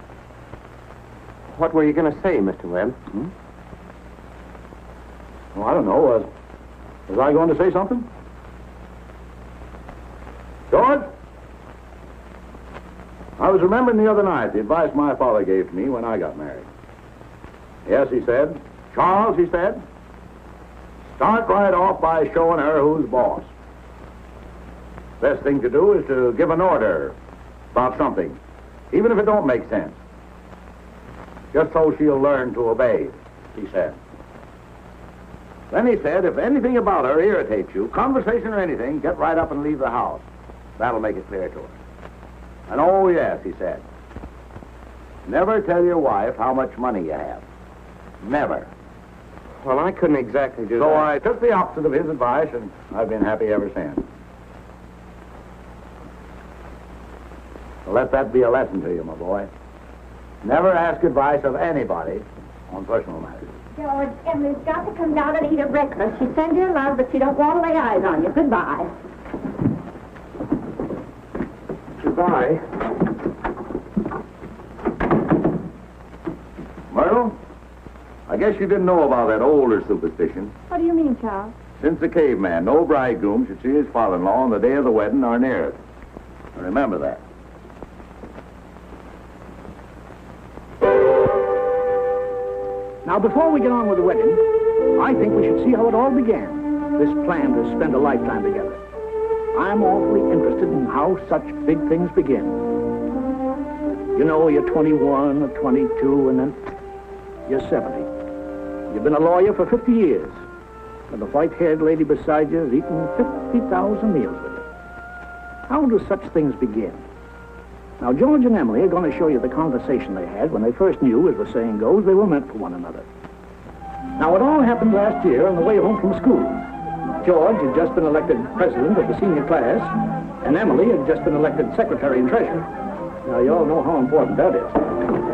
What were you going to say, Mr. Webb? Well, I don't know. Was I going to say something? George? I was remembering the other night the advice my father gave to me when I got married. Yes, he said, Charles, he said, start right off by showing her who's boss. Best thing to do is to give an order about something, even if it don't make sense. Just so she'll learn to obey, he said. Then he said, if anything about her irritates you, conversation or anything, get right up and leave the house. That'll make it clear to her. And oh, yes, he said, never tell your wife how much money you have. Never. Well, I couldn't exactly do that. So I took the opposite of his advice, and I've been happy ever since. So let that be a lesson to you, my boy. Never ask advice of anybody on personal matters. George, Emily's got to come down and eat her breakfast. She sends you love, but she don't want to lay eyes on you. Goodbye. Goodbye. Myrtle, I guess you didn't know about that older superstition. What do you mean, Charles? Since the caveman, no bridegroom should see his father-in-law on the day of the wedding or near it. Now, remember that. Now, before we get on with the wedding, I think we should see how it all began, this plan to spend a lifetime together. I'm awfully interested in how such big things begin. You know, you're 21 or 22, and then you're 70. You've been a lawyer for 50 years, and the white-haired lady beside you has eaten 50,000 meals with you. How do such things begin? Now, George and Emily are going to show you the conversation they had when they first knew, as the saying goes, they were meant for one another. Now, it all happened last year on the way home from school. George had just been elected president of the senior class, and Emily had just been elected secretary and treasurer. Now, you all know how important that is.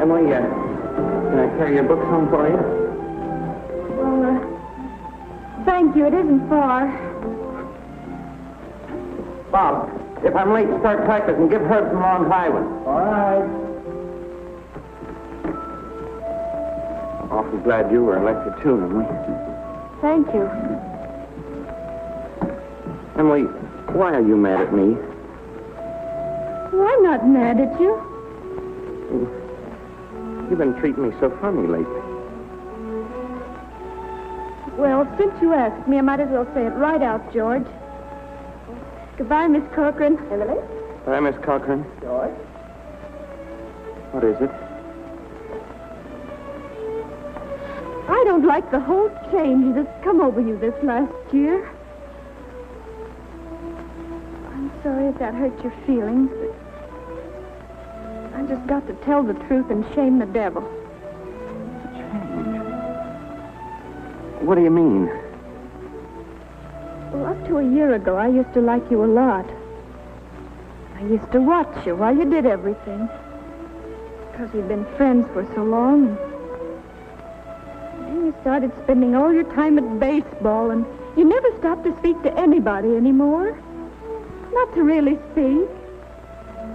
Emily, can I carry your books home for you? Well, thank you. It isn't far. Bob, if I'm late, start practicing. Give Herb some long high ones. All right. Awfully glad you were elected, too, Emily. Thank you. Emily, why are you mad at me? Well, I'm not mad at you. You've been treating me so funny lately. Well, since you asked me, I might as well say it right out, George. Goodbye, Miss Corcoran. Emily? Bye, Miss Cochran. George? What is it? I don't like the whole change that's come over you this last year. I'm sorry if that hurt your feelings, but I just got to tell the truth and shame the devil. Change? What do you mean? Well, up to a year ago, I used to like you a lot. I used to watch you while you did everything. Because we'd been friends for so long. And then you started spending all your time at baseball, and you never stopped to speak to anybody anymore. Not to really speak.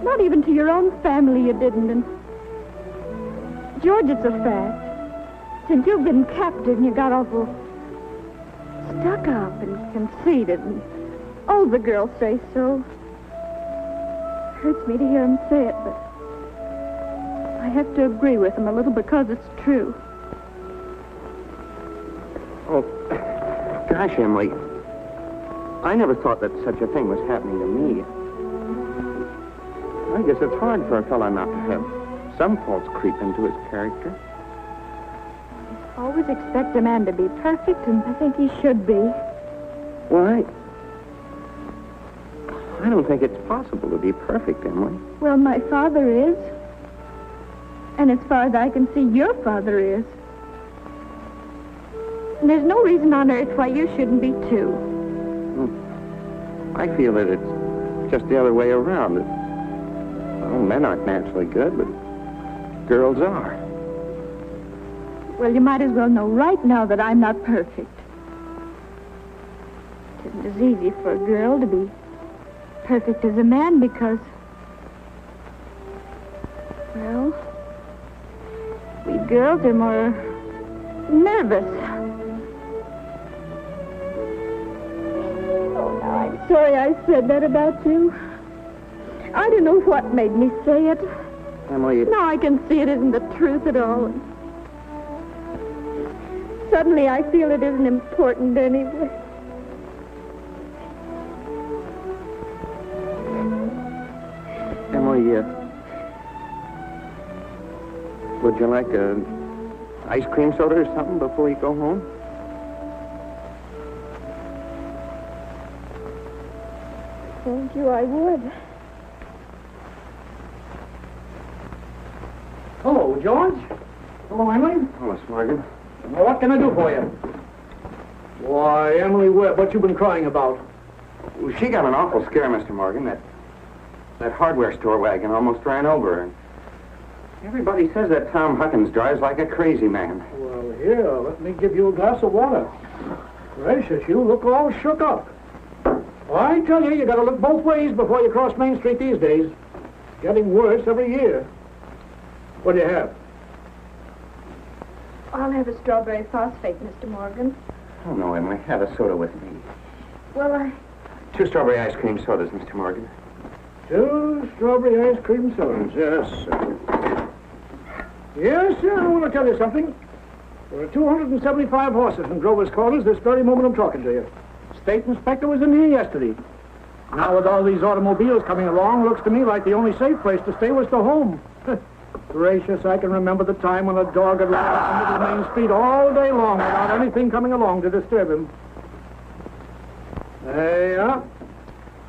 Not even to your own family you didn't. And George, it's a fact. Since you've been captain, you got awful stuck up and conceited, and all the girls say so. Hurts me to hear them say it, but I have to agree with them a little because it's true. Oh, gosh, Emily. I never thought that such a thing was happening to me. I guess it's hard for a fellow not to have some faults creep into his character. Always expect a man to be perfect, and I think he should be. Well, I don't think it's possible to be perfect, Emily. Well, my father is. And as far as I can see, your father is. And there's no reason on earth why you shouldn't be, too. I feel that it's just the other way around. Well, men aren't naturally good, but girls are. Well, you might as well know right now that I'm not perfect. It isn't as easy for a girl to be perfect as a man because, well, we girls are more nervous. Oh, now I'm sorry I said that about you. I don't know what made me say it. Emily... Now I can see it isn't the truth at all. Suddenly I feel it isn't important anyway. Emily, would you like a ice cream soda or something before you go home? Thank you, I would. Hello, George. Hello, Emily. Hello, Morgan. Well, what can I do for you? Why, Emily Webb, what you been crying about? Well, she got an awful scare, Mr. Morgan. That hardware store wagon almost ran over her. Everybody says that Tom Huckins drives like a crazy man. Well, here, let me give you a glass of water. Gracious, you look all shook up. Well, I tell you got to look both ways before you cross Main Street these days. It's getting worse every year. What do you have? I'll have a strawberry phosphate, Mr. Morgan. Oh, no, Emily. Have a soda with me. Well, 2 strawberry ice cream sodas, Mr. Morgan. 2 strawberry ice cream sodas, yes, sir. Yes, sir, I want to tell you something. There are 275 horses in Grover's Corners this very moment I'm talking to you. State inspector was in here yesterday. Now with all these automobiles coming along, looks to me like the only safe place to stay was the home. Gracious, I can remember the time when a dog had run out the middle of Main Street all day long without anything coming along to disturb him. There you are.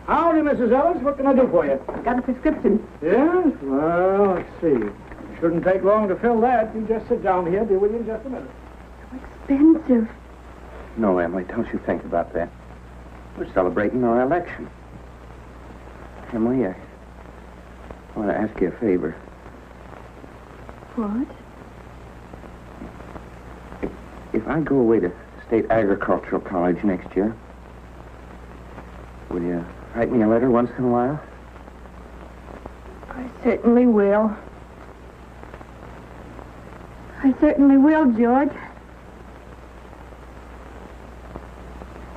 Howdy, Mrs. Ellis. What can I do for you? got a prescription. Yes? Well, let's see. Shouldn't take long to fill that. You just sit down here. Be with you in just a minute. So expensive. No, Emily, don't you think about that. We're celebrating our election. Emily, I want to ask you a favor. What? If I go away to State Agricultural College next year, will you write me a letter once in a while? I certainly will. I certainly will, George. It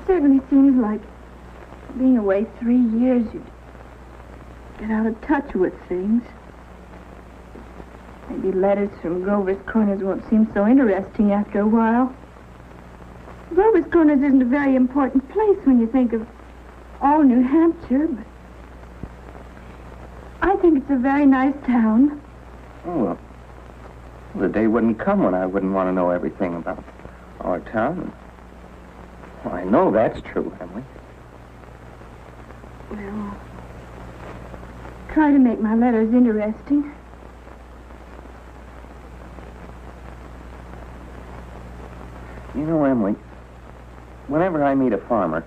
certainly seems like being away 3 years, you'd get out of touch with things. Maybe letters from Grover's Corners won't seem so interesting after a while. Grover's Corners isn't a very important place when you think of all New Hampshire, but I think it's a very nice town. Oh, well, the day wouldn't come when I wouldn't want to know everything about our town. Well, I know that's true, Emily. Well, try to make my letters interesting. You know, Emily, whenever I meet a farmer,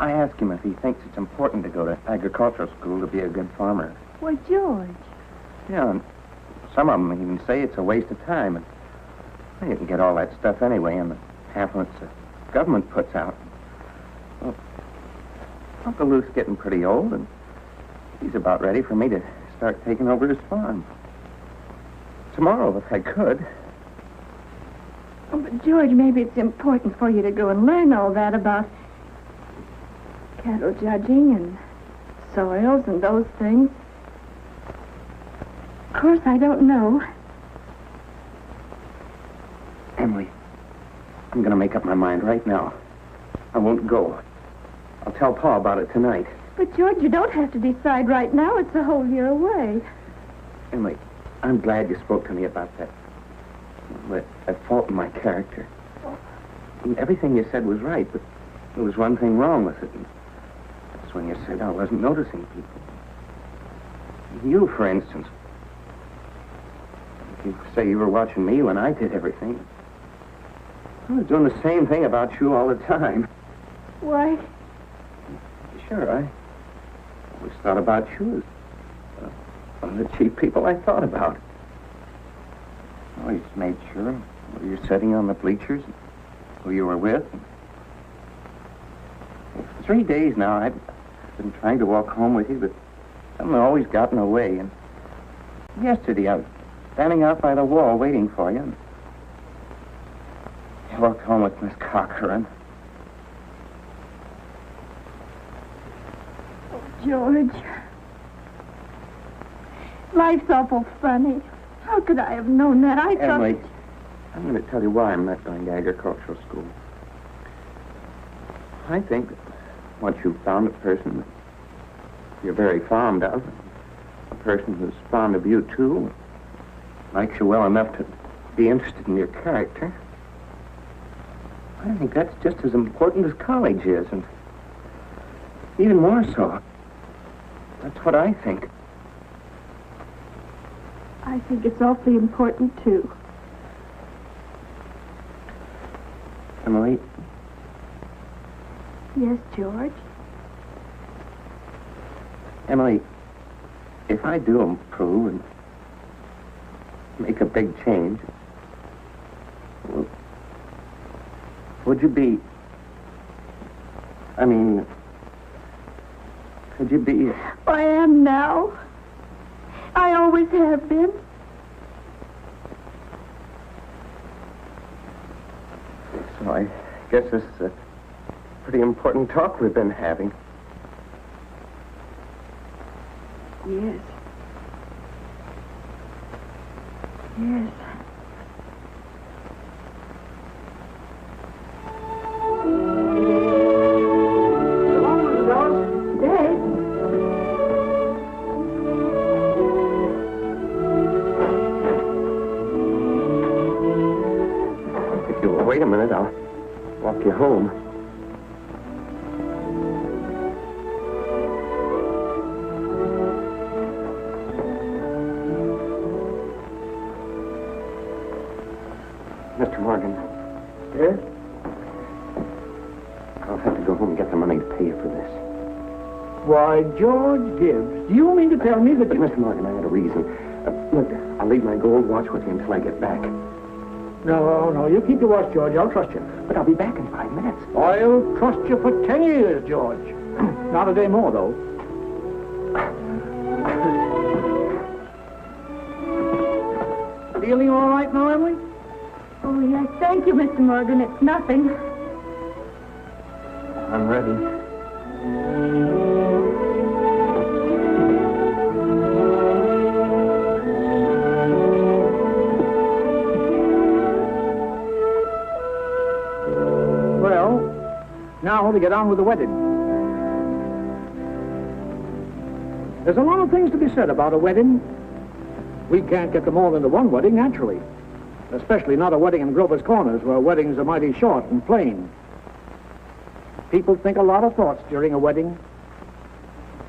I ask him if he thinks it's important to go to agricultural school to be a good farmer. Why, George. Yeah, and some of them even say it's a waste of time. And well, you can get all that stuff anyway in the pamphlets the government puts out. Well, Uncle Luke's getting pretty old, and he's about ready for me to start taking over his farm. Tomorrow, if I could. Oh, but George, maybe it's important for you to go and learn all that about cattle judging and soils and those things. Of course, I don't know. Emily, I'm going to make up my mind right now. I won't go. I'll tell Pa about it tonight. But, George, you don't have to decide right now. It's a whole year away. Emily, I'm glad you spoke to me about that fault in my character. And everything you said was right, but there was one thing wrong with it. And that's when you said I wasn't noticing people. You, for instance. You say you were watching me when I did everything. I was doing the same thing about you all the time. Why? Sure, I always thought about you as one of the chief people I thought about. I always made sure where you're sitting on the bleachers, who you were with. For 3 days now, I've been trying to walk home with you, but something always got in the way. And yesterday, I was standing out by the wall waiting for you. And you walked home with Miss Cochran. George. Life's awful funny. How could I have known that? I thought... Emily, I'm going to tell you why I'm not going to agricultural school. I think that once you've found a person that you're very fond of, a person who's fond of you, too, likes you well enough to be interested in your character, I think that's just as important as college is, and even more so. That's what I think. I think it's awfully important, too. Emily? Yes, George? Emily, if I do improve and make a big change, would you be... I mean... Could you be... I am now. I always have been. So I guess this is a pretty important talk we've been having. Yes. Yes. Wait a minute, I'll walk you home. Mr. Morgan. Yes? I'll have to go home and get the money to pay you for this. Why, George Gibbs, do you mean to tell me that But, Mr. Morgan, I had a reason. Look, I'll leave my gold watch with you until I get back. No, you keep your watch, George. I'll trust you. But I'll be back in 5 minutes. I'll trust you for 10 years, George. Not a day more, though. Feeling all right now, Emily? Oh, yes. Thank you, Mr. Morgan. It's nothing. I'm ready. Now to get on with the wedding. There's a lot of things to be said about a wedding. We can't get them all into one wedding, naturally. Especially not a wedding in Grover's Corners, where weddings are mighty short and plain. People think a lot of thoughts during a wedding.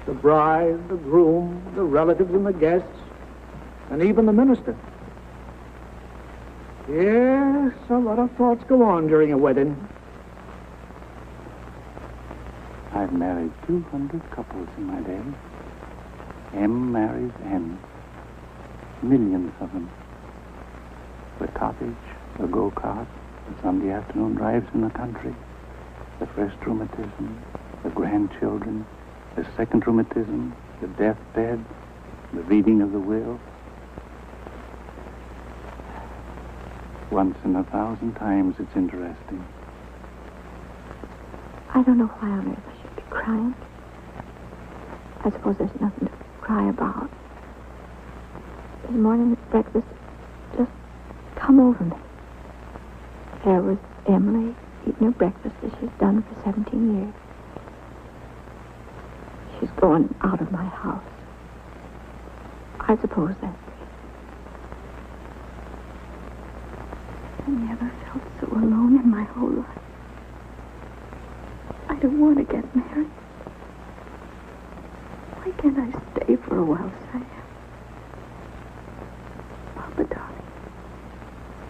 The bride, the groom, the relatives and the guests, and even the minister. Yes, a lot of thoughts go on during a wedding. I've married 200 couples in my day. M marries N. Millions of them. The cottage, the go-kart, the Sunday afternoon drives in the country, the first rheumatism, the grandchildren, the second rheumatism, the deathbed, the reading of the will. Once in 1,000 times it's interesting. I don't know why on earth I should be crying. I suppose there's nothing to cry about. This morning at breakfast just come over me. There was Emily eating her breakfast as she's done for 17 years. She's going out of my house. I suppose that's it. I never felt so alone in my whole life. I don't want to get married. Why can't I stay for a while, Sam? Papa, darling,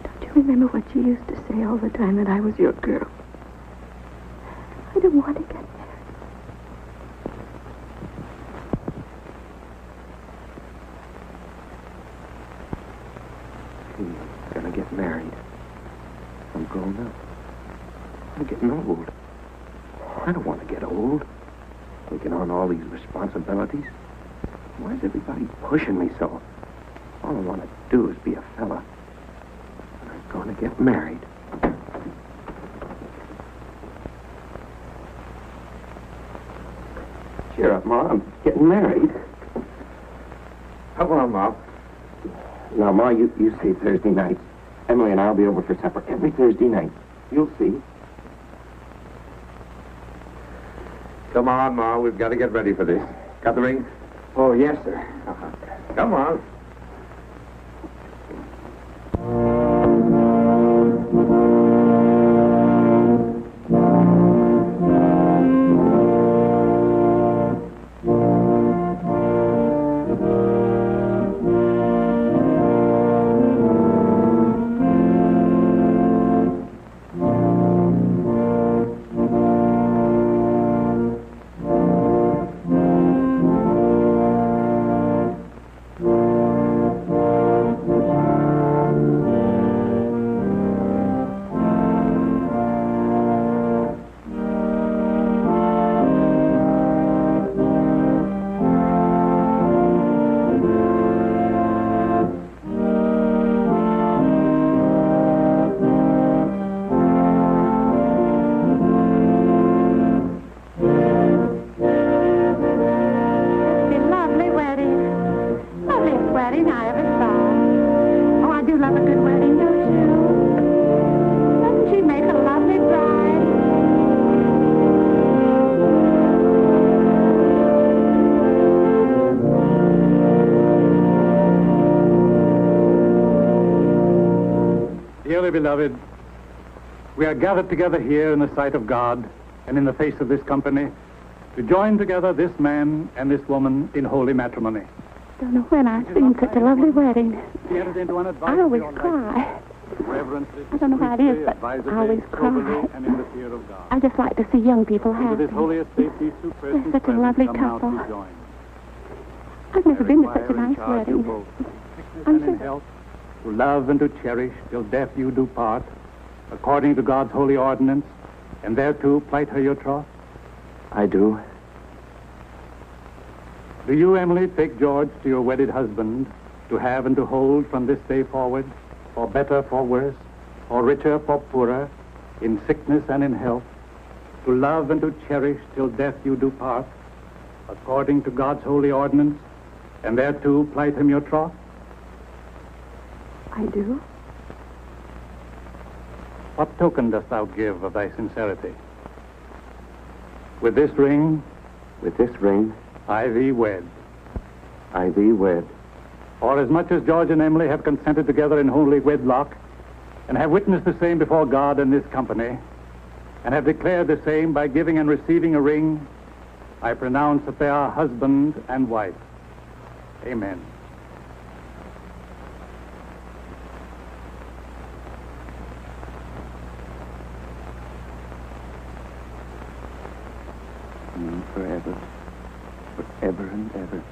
don't you remember what you used to say all the time, that I was your girl? I don't want to get married. He's gonna get married. I'm grown up. I'm getting old. I don't want to get old. Taking on all these responsibilities. Why is everybody pushing me so? All I want to do is be a fella. And I'm going to get married. Cheer up, Ma. I'm getting married. Come on, Ma. Now, Ma, you say Thursday night. Emily and I'll be over for supper every Thursday night. You'll see. Come on, Ma. We've got to get ready for this. Got the ring? Oh, yes, sir. Come on. Beloved, we are gathered together here in the sight of God and in the face of this company to join together this man and this woman in holy matrimony. Don't know when I've seen such a lovely wedding. I always cry. I don't know how it is, but I always cry. I just like to see young people happy. They're such a lovely couple. I've never been to such a nice wedding. I'm sure. To love and to cherish till death you do part, according to God's holy ordinance, and thereto plight her your troth? I do. Do you, Emily, take George to your wedded husband, to have and to hold from this day forward, for better, for worse, for richer, for poorer, in sickness and in health, to love and to cherish till death you do part, according to God's holy ordinance, and thereto plight him your troth? I do. What token dost thou give of thy sincerity? With this ring, I thee wed. I thee wed. For as much as George and Emily have consented together in holy wedlock, and have witnessed the same before God and this company, and have declared the same by giving and receiving a ring, I pronounce that they are husband and wife. Amen. and forever, forever and ever.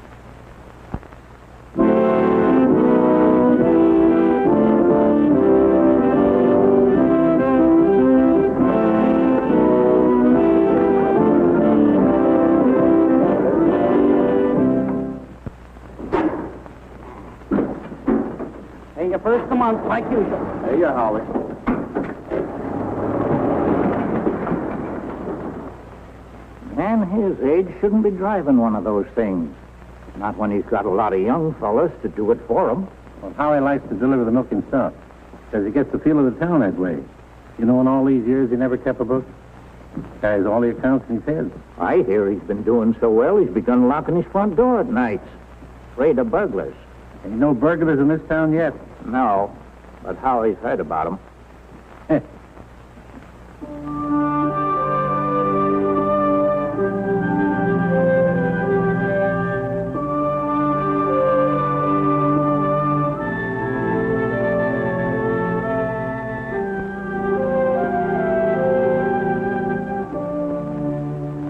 Hey, your first of the month, like usual. There you are, Holly. Man his age shouldn't be driving one of those things. Not when he's got a lot of young fellas to do it for him. Well, Howie likes to deliver the milk himself. Says he gets the feel of the town that way. You know, in all these years, he never kept a book. Carries all the accounts in his head. I hear he's been doing so well, he's begun locking his front door at nights. Afraid of burglars. Ain't no burglars in this town yet. No, but Howie's heard about them.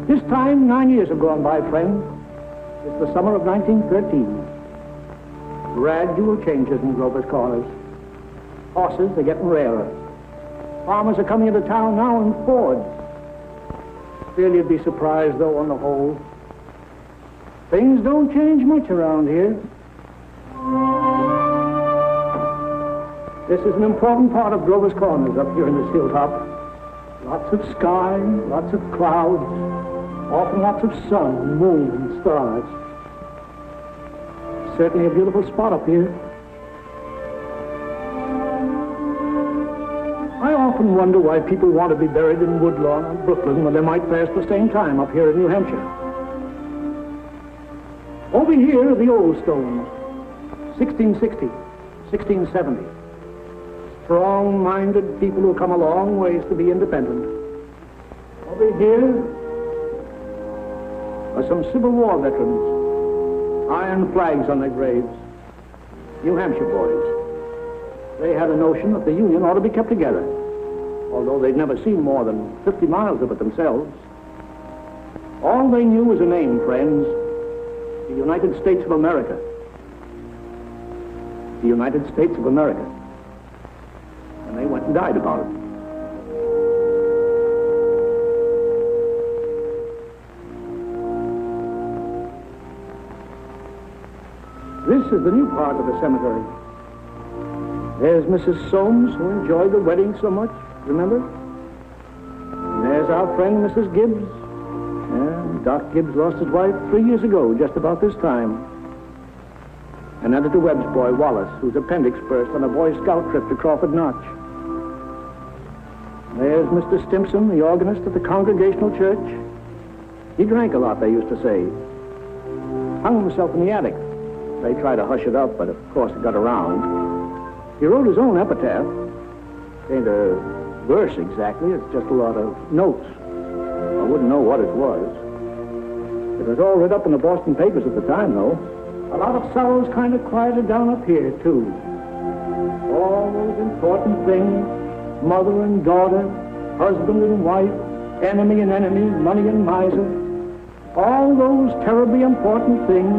This time, 9 years have gone by, friends. It's the summer of 1913. Gradual changes in Grover's Corners. Horses are getting rarer. Farmers are coming into town now in Fords. Still, you'd be surprised, though, on the whole. Things don't change much around here. This is an important part of Grover's Corners up here in this hilltop. Lots of sky, lots of clouds, often lots of sun and moon and stars. Certainly a beautiful spot up here. I often wonder why people want to be buried in Woodlawn or Brooklyn when they might pass the same time up here in New Hampshire. Over here are the old stones, 1660, 1670. Strong-minded people who come a long ways to be independent. Over here are some Civil War veterans. Iron flags on their graves. New Hampshire boys. They had a notion that the Union ought to be kept together, although they'd never seen more than 50 miles of it themselves. All they knew was a name, friends. The United States of America. The United States of America. And they went and died about it. This is the new part of the cemetery. There's Mrs. Soames, who enjoyed the wedding so much, remember? And there's our friend, Mrs. Gibbs. And Doc Gibbs lost his wife 3 years ago, just about this time. And Editor Webb's boy, Wallace, whose appendix burst on a Boy Scout trip to Crawford Notch. There's Mr. Stimson, the organist at the Congregational Church. He drank a lot, they used to say. Hung himself in the attic. They tried to hush it up, but of course it got around. He wrote his own epitaph. Ain't a verse exactly, it's just a lot of notes. I wouldn't know what it was. It was all read up in the Boston papers at the time, though. A lot of sorrows kind of quieted down up here, too. All those important things, mother and daughter, husband and wife, enemy and enemy, money and miser. All those terribly important things.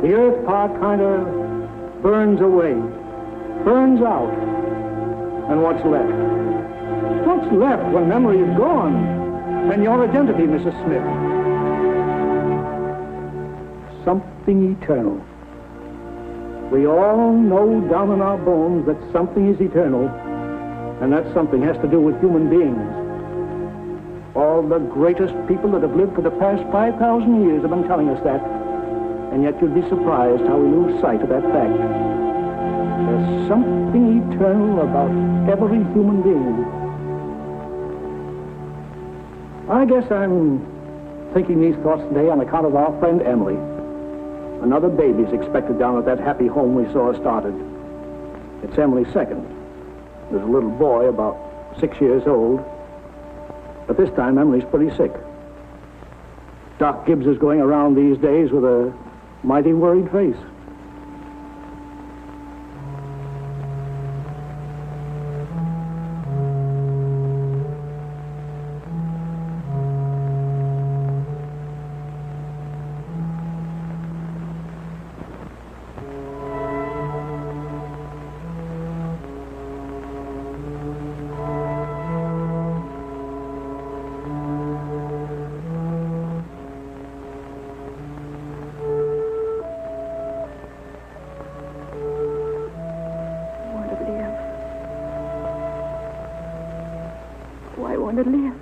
The earth part kind of burns away, burns out. And what's left? What's left when memory is gone? And your identity, Mrs. Smith? Something eternal. We all know down in our bones that something is eternal, and that something has to do with human beings. All the greatest people that have lived for the past 5,000 years have been telling us that. And yet you'd be surprised how we lose sight of that fact. There's something eternal about every human being. I guess I'm thinking these thoughts today on account of our friend Emily. Another baby's expected down at that happy home we saw started. It's Emily's second. There's a little boy about 6 years old. But this time Emily's pretty sick. Doc Gibbs is going around these days with a mighty worried face. going to live.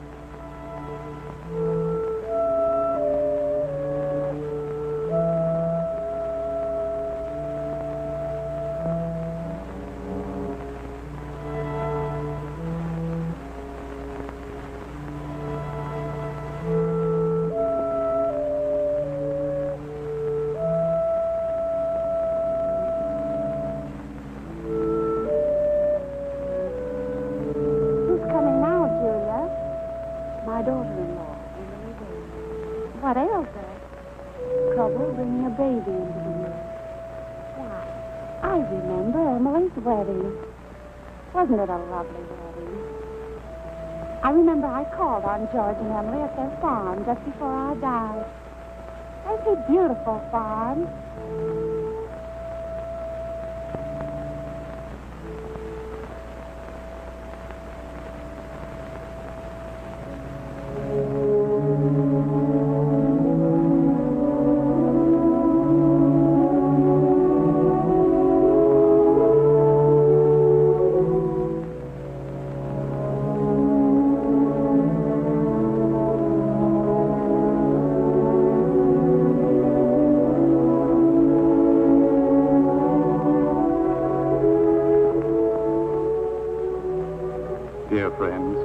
What ails her? Trouble bringing a baby into the world. Why, I remember Emily's wedding. Wasn't it a lovely wedding? I remember I called on George and Emily at their farm just before I died. It's a beautiful farm. Dear friends,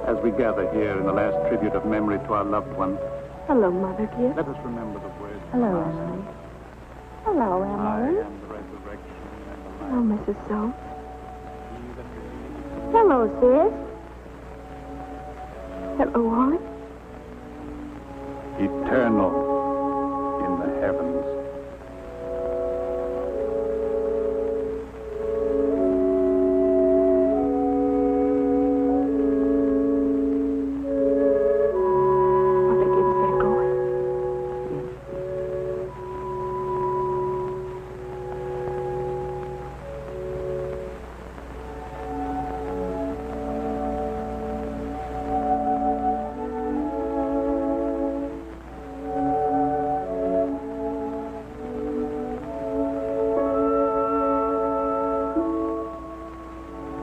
as we gather here in the last tribute of memory to our loved one, Hello, Mother Gibbs. let us remember the words. Hello, Emily. Hello, I Emily. am the resurrection and the life. Hello, Mrs. Soames. He that believes Hello, sis. Hello, Wally. eternal in the heavens. Mother Gibbs, they're going.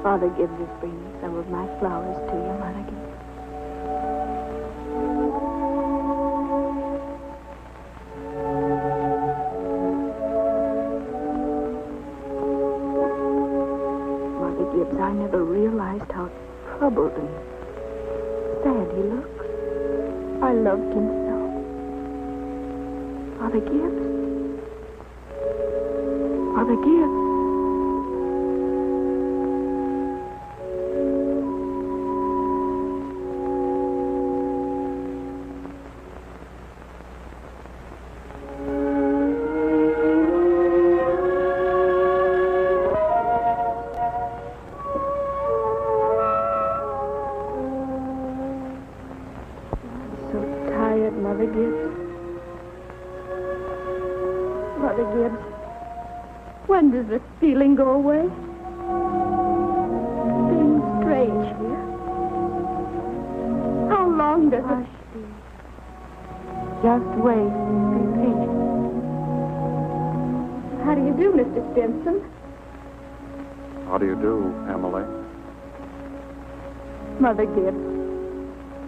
Father Gibbs is bringing some of my flowers to you, Mother Gibbs. Mother Gibbs, I never realized how troubled and sad he looks. I loved him so. Mother Gibbs? Mother Gibbs? So tired, Mother Gibbs. Mother Gibbs, when does this feeling go away? Seems strange here. How long does it... Just wait. Be patient. How do you do, Mr. Stimson? How do you do, Emily? Mother Gibbs,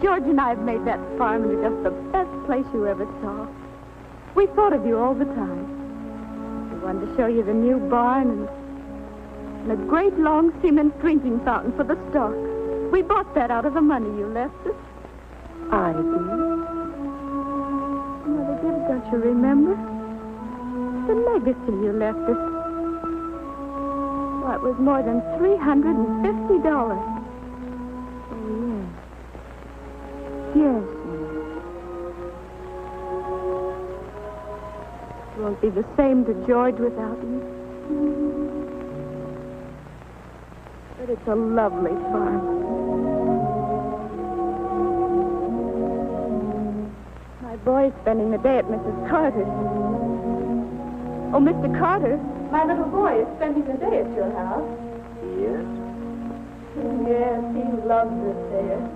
George and I have made that farm into just the best place you ever saw. We thought of you all the time. We wanted to show you the new barn and a great long cement drinking fountain for the stock. We bought that out of the money you left us. I did. Mother Gibbs, don't you remember? The legacy you left us. Well, it was more than $350. Yes. It won't be the same to George without you. But it's a lovely farm. My boy's spending the day at Mrs. Carter's. Oh, Mr. Carter, my little boy is spending the day at your house. Yes? Yes, he loves it there.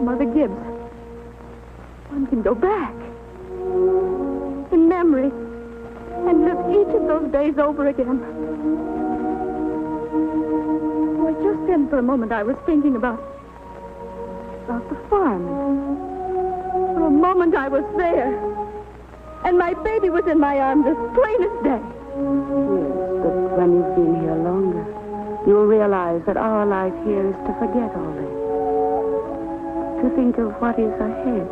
Mother Gibbs, one can go back in memory and live each of those days over again. George, just then for a moment I was thinking about the farm. For a moment I was there. And my baby was in my arms as plain as day. Yes, but when you've been here longer, you'll realize that our life here is to forget all that. To think of what is ahead.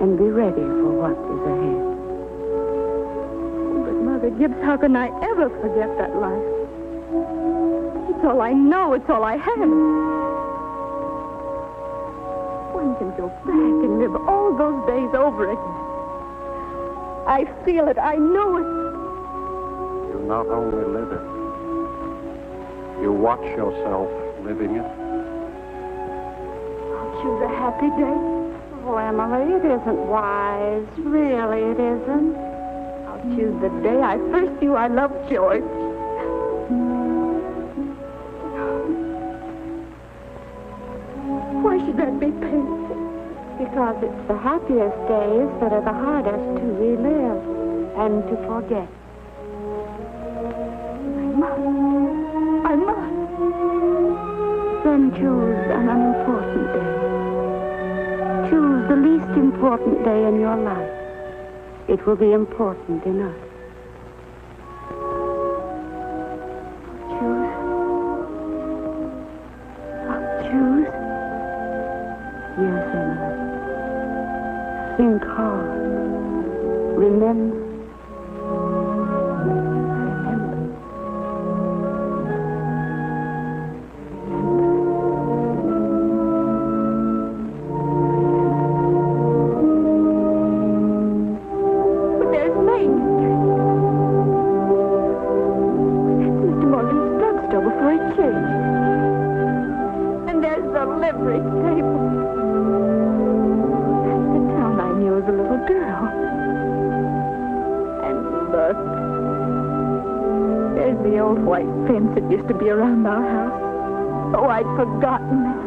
And be ready for what is ahead. But Mother Gibbs, how can I ever forget that life? It's all I know. It's all I have. One can go back and live all those days over again. I feel it. I know it. You not only live it, you watch yourself living it. I'll choose a happy day. Oh, Emily, it isn't wise. Really, it isn't. I'll choose the day I first knew I loved George. Why should that be painful? Because it's the happiest days that are the hardest to relive and to forget. I must. Then choose an unimportant day. Choose the least important day in your life. It will be important enough. I'll choose. Yes, Emily. Think hard. Remember. It used to be around our house. Oh, I'd forgotten that.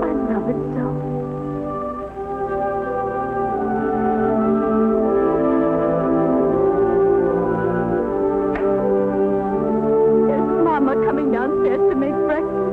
I love it so. There's Mama coming downstairs to make breakfast.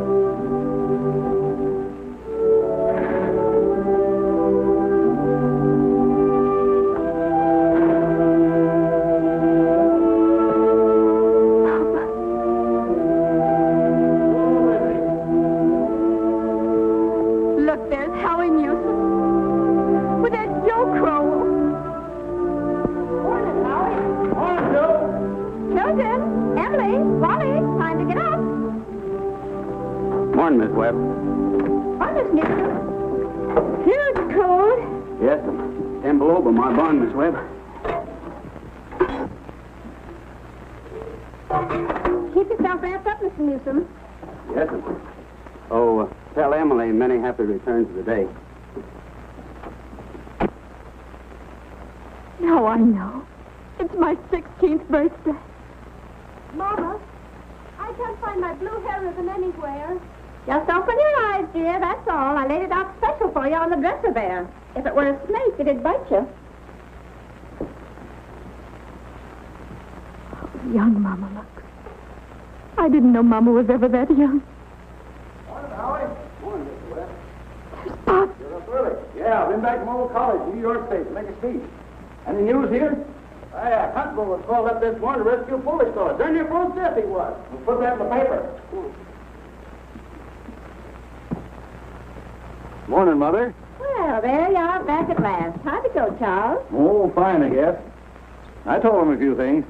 Morning, Miss Webb. Oh, Miss Newton. Here's the code. Yes, 10 below by my barn, Miss Webb. Keep yourself wrapped up, Mr. Newsom. Yes, sir. Oh, tell Emily many happy returns of the day. Now I know. It's my 16th birthday. Mama, I can't find my blue hair ribbon anywhere. Just open your eyes, dear, that's all. I laid it out special for you on the dresser there. If it were a snake, it'd bite you. How young Mama looks. I didn't know Mama was ever that young. Morning, Howie. Morning, Mr. Webb. There's Pop. You're up early. Yeah, I've been back from old college, New York State, to make a speech. Any news here? Yeah, Constable was called up this morning to rescue a police fellow. Darn near full death he was. We'll put that in the paper. Morning, Mother. Well, there you are, back at last. How'd it go, Charles? Oh, fine, I guess. I told him a few things.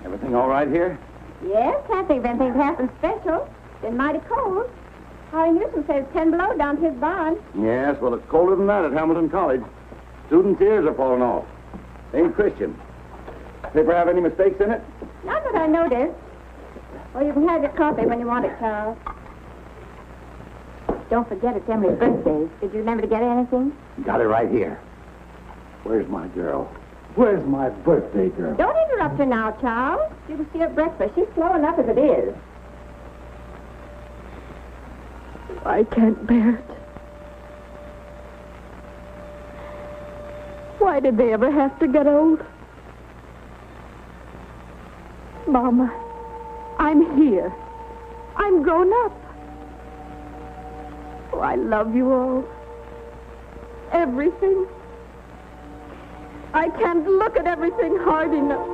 Everything all right here? Yes, can't think of anything happened special. Been mighty cold. Harry Newsom says 10 below down to his barn. Yes, well, it's colder than that at Hamilton College. Students' ears are falling off. They ain't Christian. Paper have any mistakes in it? Not that I noticed. Well, you can have your coffee when you want it, Charles. Don't forget it's Emily's birthday. Did you remember to get her anything? Got it right here. Where's my girl? Where's my birthday girl? Don't interrupt her now, Charles. You can see her at breakfast. She's slow enough as it is. I can't bear it. Why did they ever have to get old? Mama, I'm here. I'm grown up. Oh, I love you all. Everything. I can't look at everything hard enough.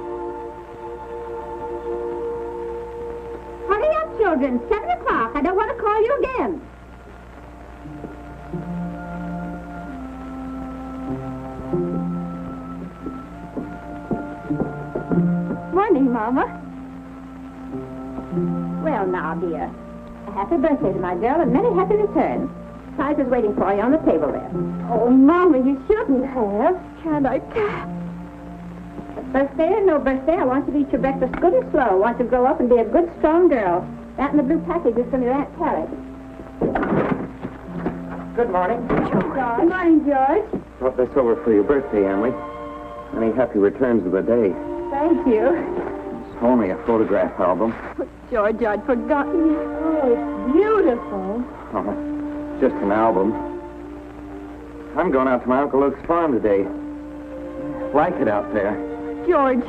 Hurry up, children. 7 o'clock. I don't want to call you again. Morning, Mama. Well, now, dear. A happy birthday to my girl and many happy returns. Prize is waiting for you on the table there. Oh, Mama, you shouldn't have. Can't I? Birthday or no birthday, I want you to eat your breakfast good and slow. I want you to grow up and be a good, strong girl. That and the blue package is from your Aunt Carrie. Good morning. George. Good morning, George. Brought this over for your birthday, Emily. Any happy returns of the day. Thank you. It's only a photograph album. Oh, George, I'd forgotten. Oh, it's beautiful. Oh, just an album. I'm going out to my Uncle Luke's farm today. Like it out there. George,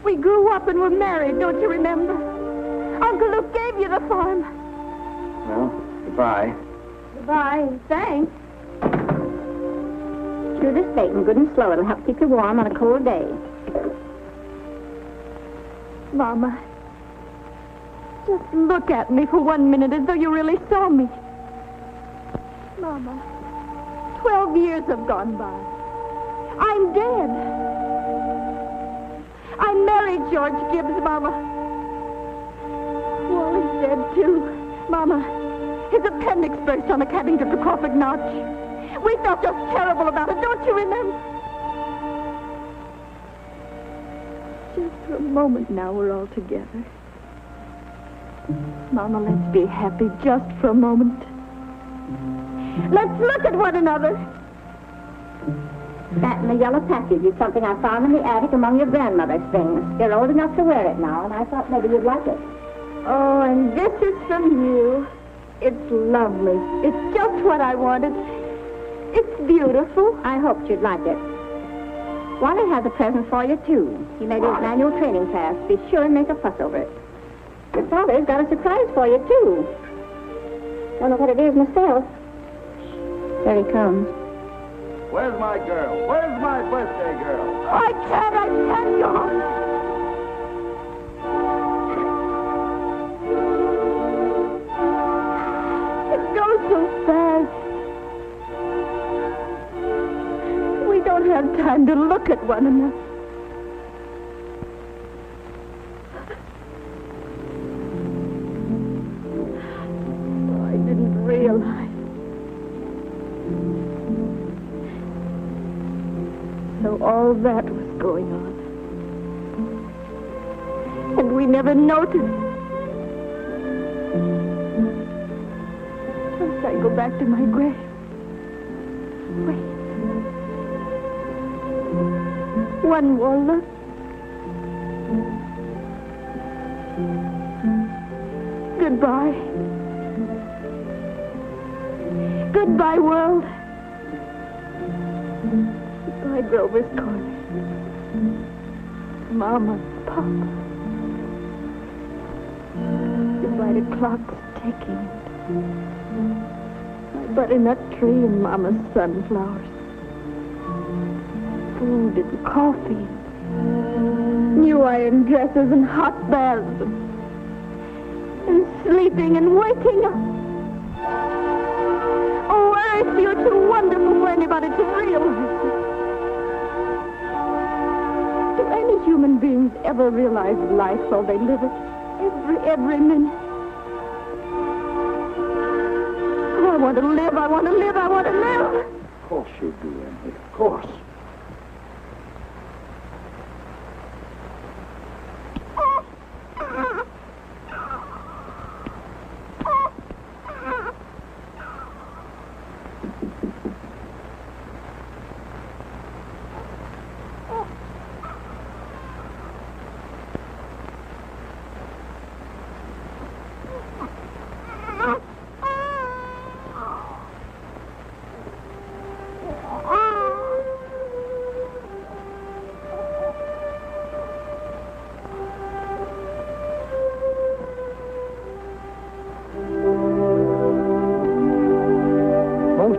we grew up and were married, don't you remember? Uncle Luke gave you the farm. Well, goodbye. Goodbye. Thanks. Chew this bacon good and slow. It'll help keep you warm on a cold day. Mama, just look at me for 1 minute as though you really saw me. Mama, 12 years have gone by. I'm dead. I married George Gibbs, Mama. Wally's dead, too. Mama, his appendix burst on a cabin trip to Crawford Notch. We felt just terrible about it, don't you remember? Just for a moment now, we're all together. Mama, let's be happy just for a moment. Let's look at one another. That and the yellow package is something I found in the attic among your grandmother's things. You're old enough to wear it now, and I thought maybe you'd like it. Oh, and this is from you. It's lovely. It's just what I wanted. It's beautiful. I hoped you'd like it. Wally has a present for you, too. He made his annual training class. Be sure and make a fuss over it. Your father's got a surprise for you, too. Don't know what it is myself. There he comes. Where's my girl? Where's my birthday girl? I can't go. It goes so fast. We don't have time to look at one another. I didn't realize. So all that was going on. And we never noticed. First I go back to my grave. Wait. One more look. Goodbye. Goodbye, world. Goodbye, Grover's Corner. Mama, Papa. Goodbye to clocks ticking. My butternut tree and Mama's sunflowers. Food and coffee. New iron dresses and hot baths. And sleeping and waking up. Oh, Earth, you're too wonderful for anybody to realize it. Do any human beings ever realize life while they live it? Every minute. Oh, I want to live, I want to live, I want to live. Of course you do, Emily. Of course.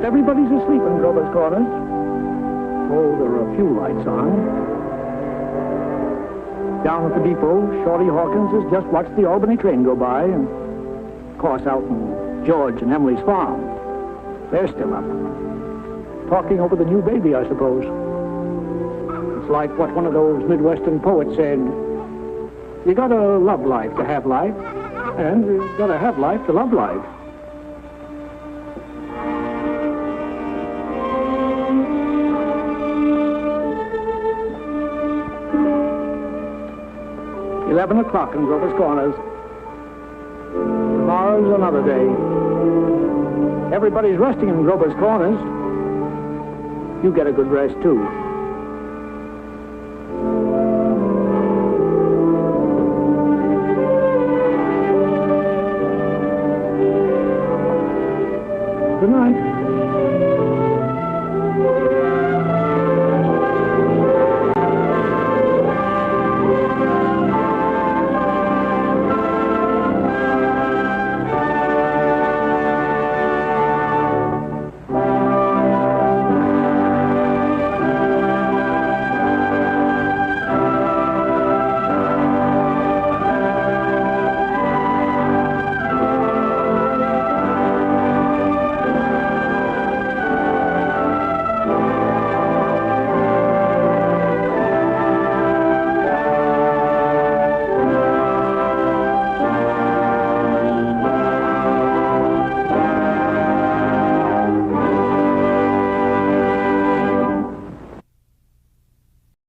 everybody's asleep in Grover's Corners. Oh, there are a few lights on. Down at the depot, Shorty Hawkins has just watched the Albany train go by, and of course out in George and Emily's farm. They're still up. Talking over the new baby, I suppose. It's like what one of those Midwestern poets said. You gotta love life to have life, and you gotta have life to love life. $11 o'clock in Grover's Corners. Tomorrow's another day. Everybody's resting in Grover's Corners. You get a good rest, too. Good night.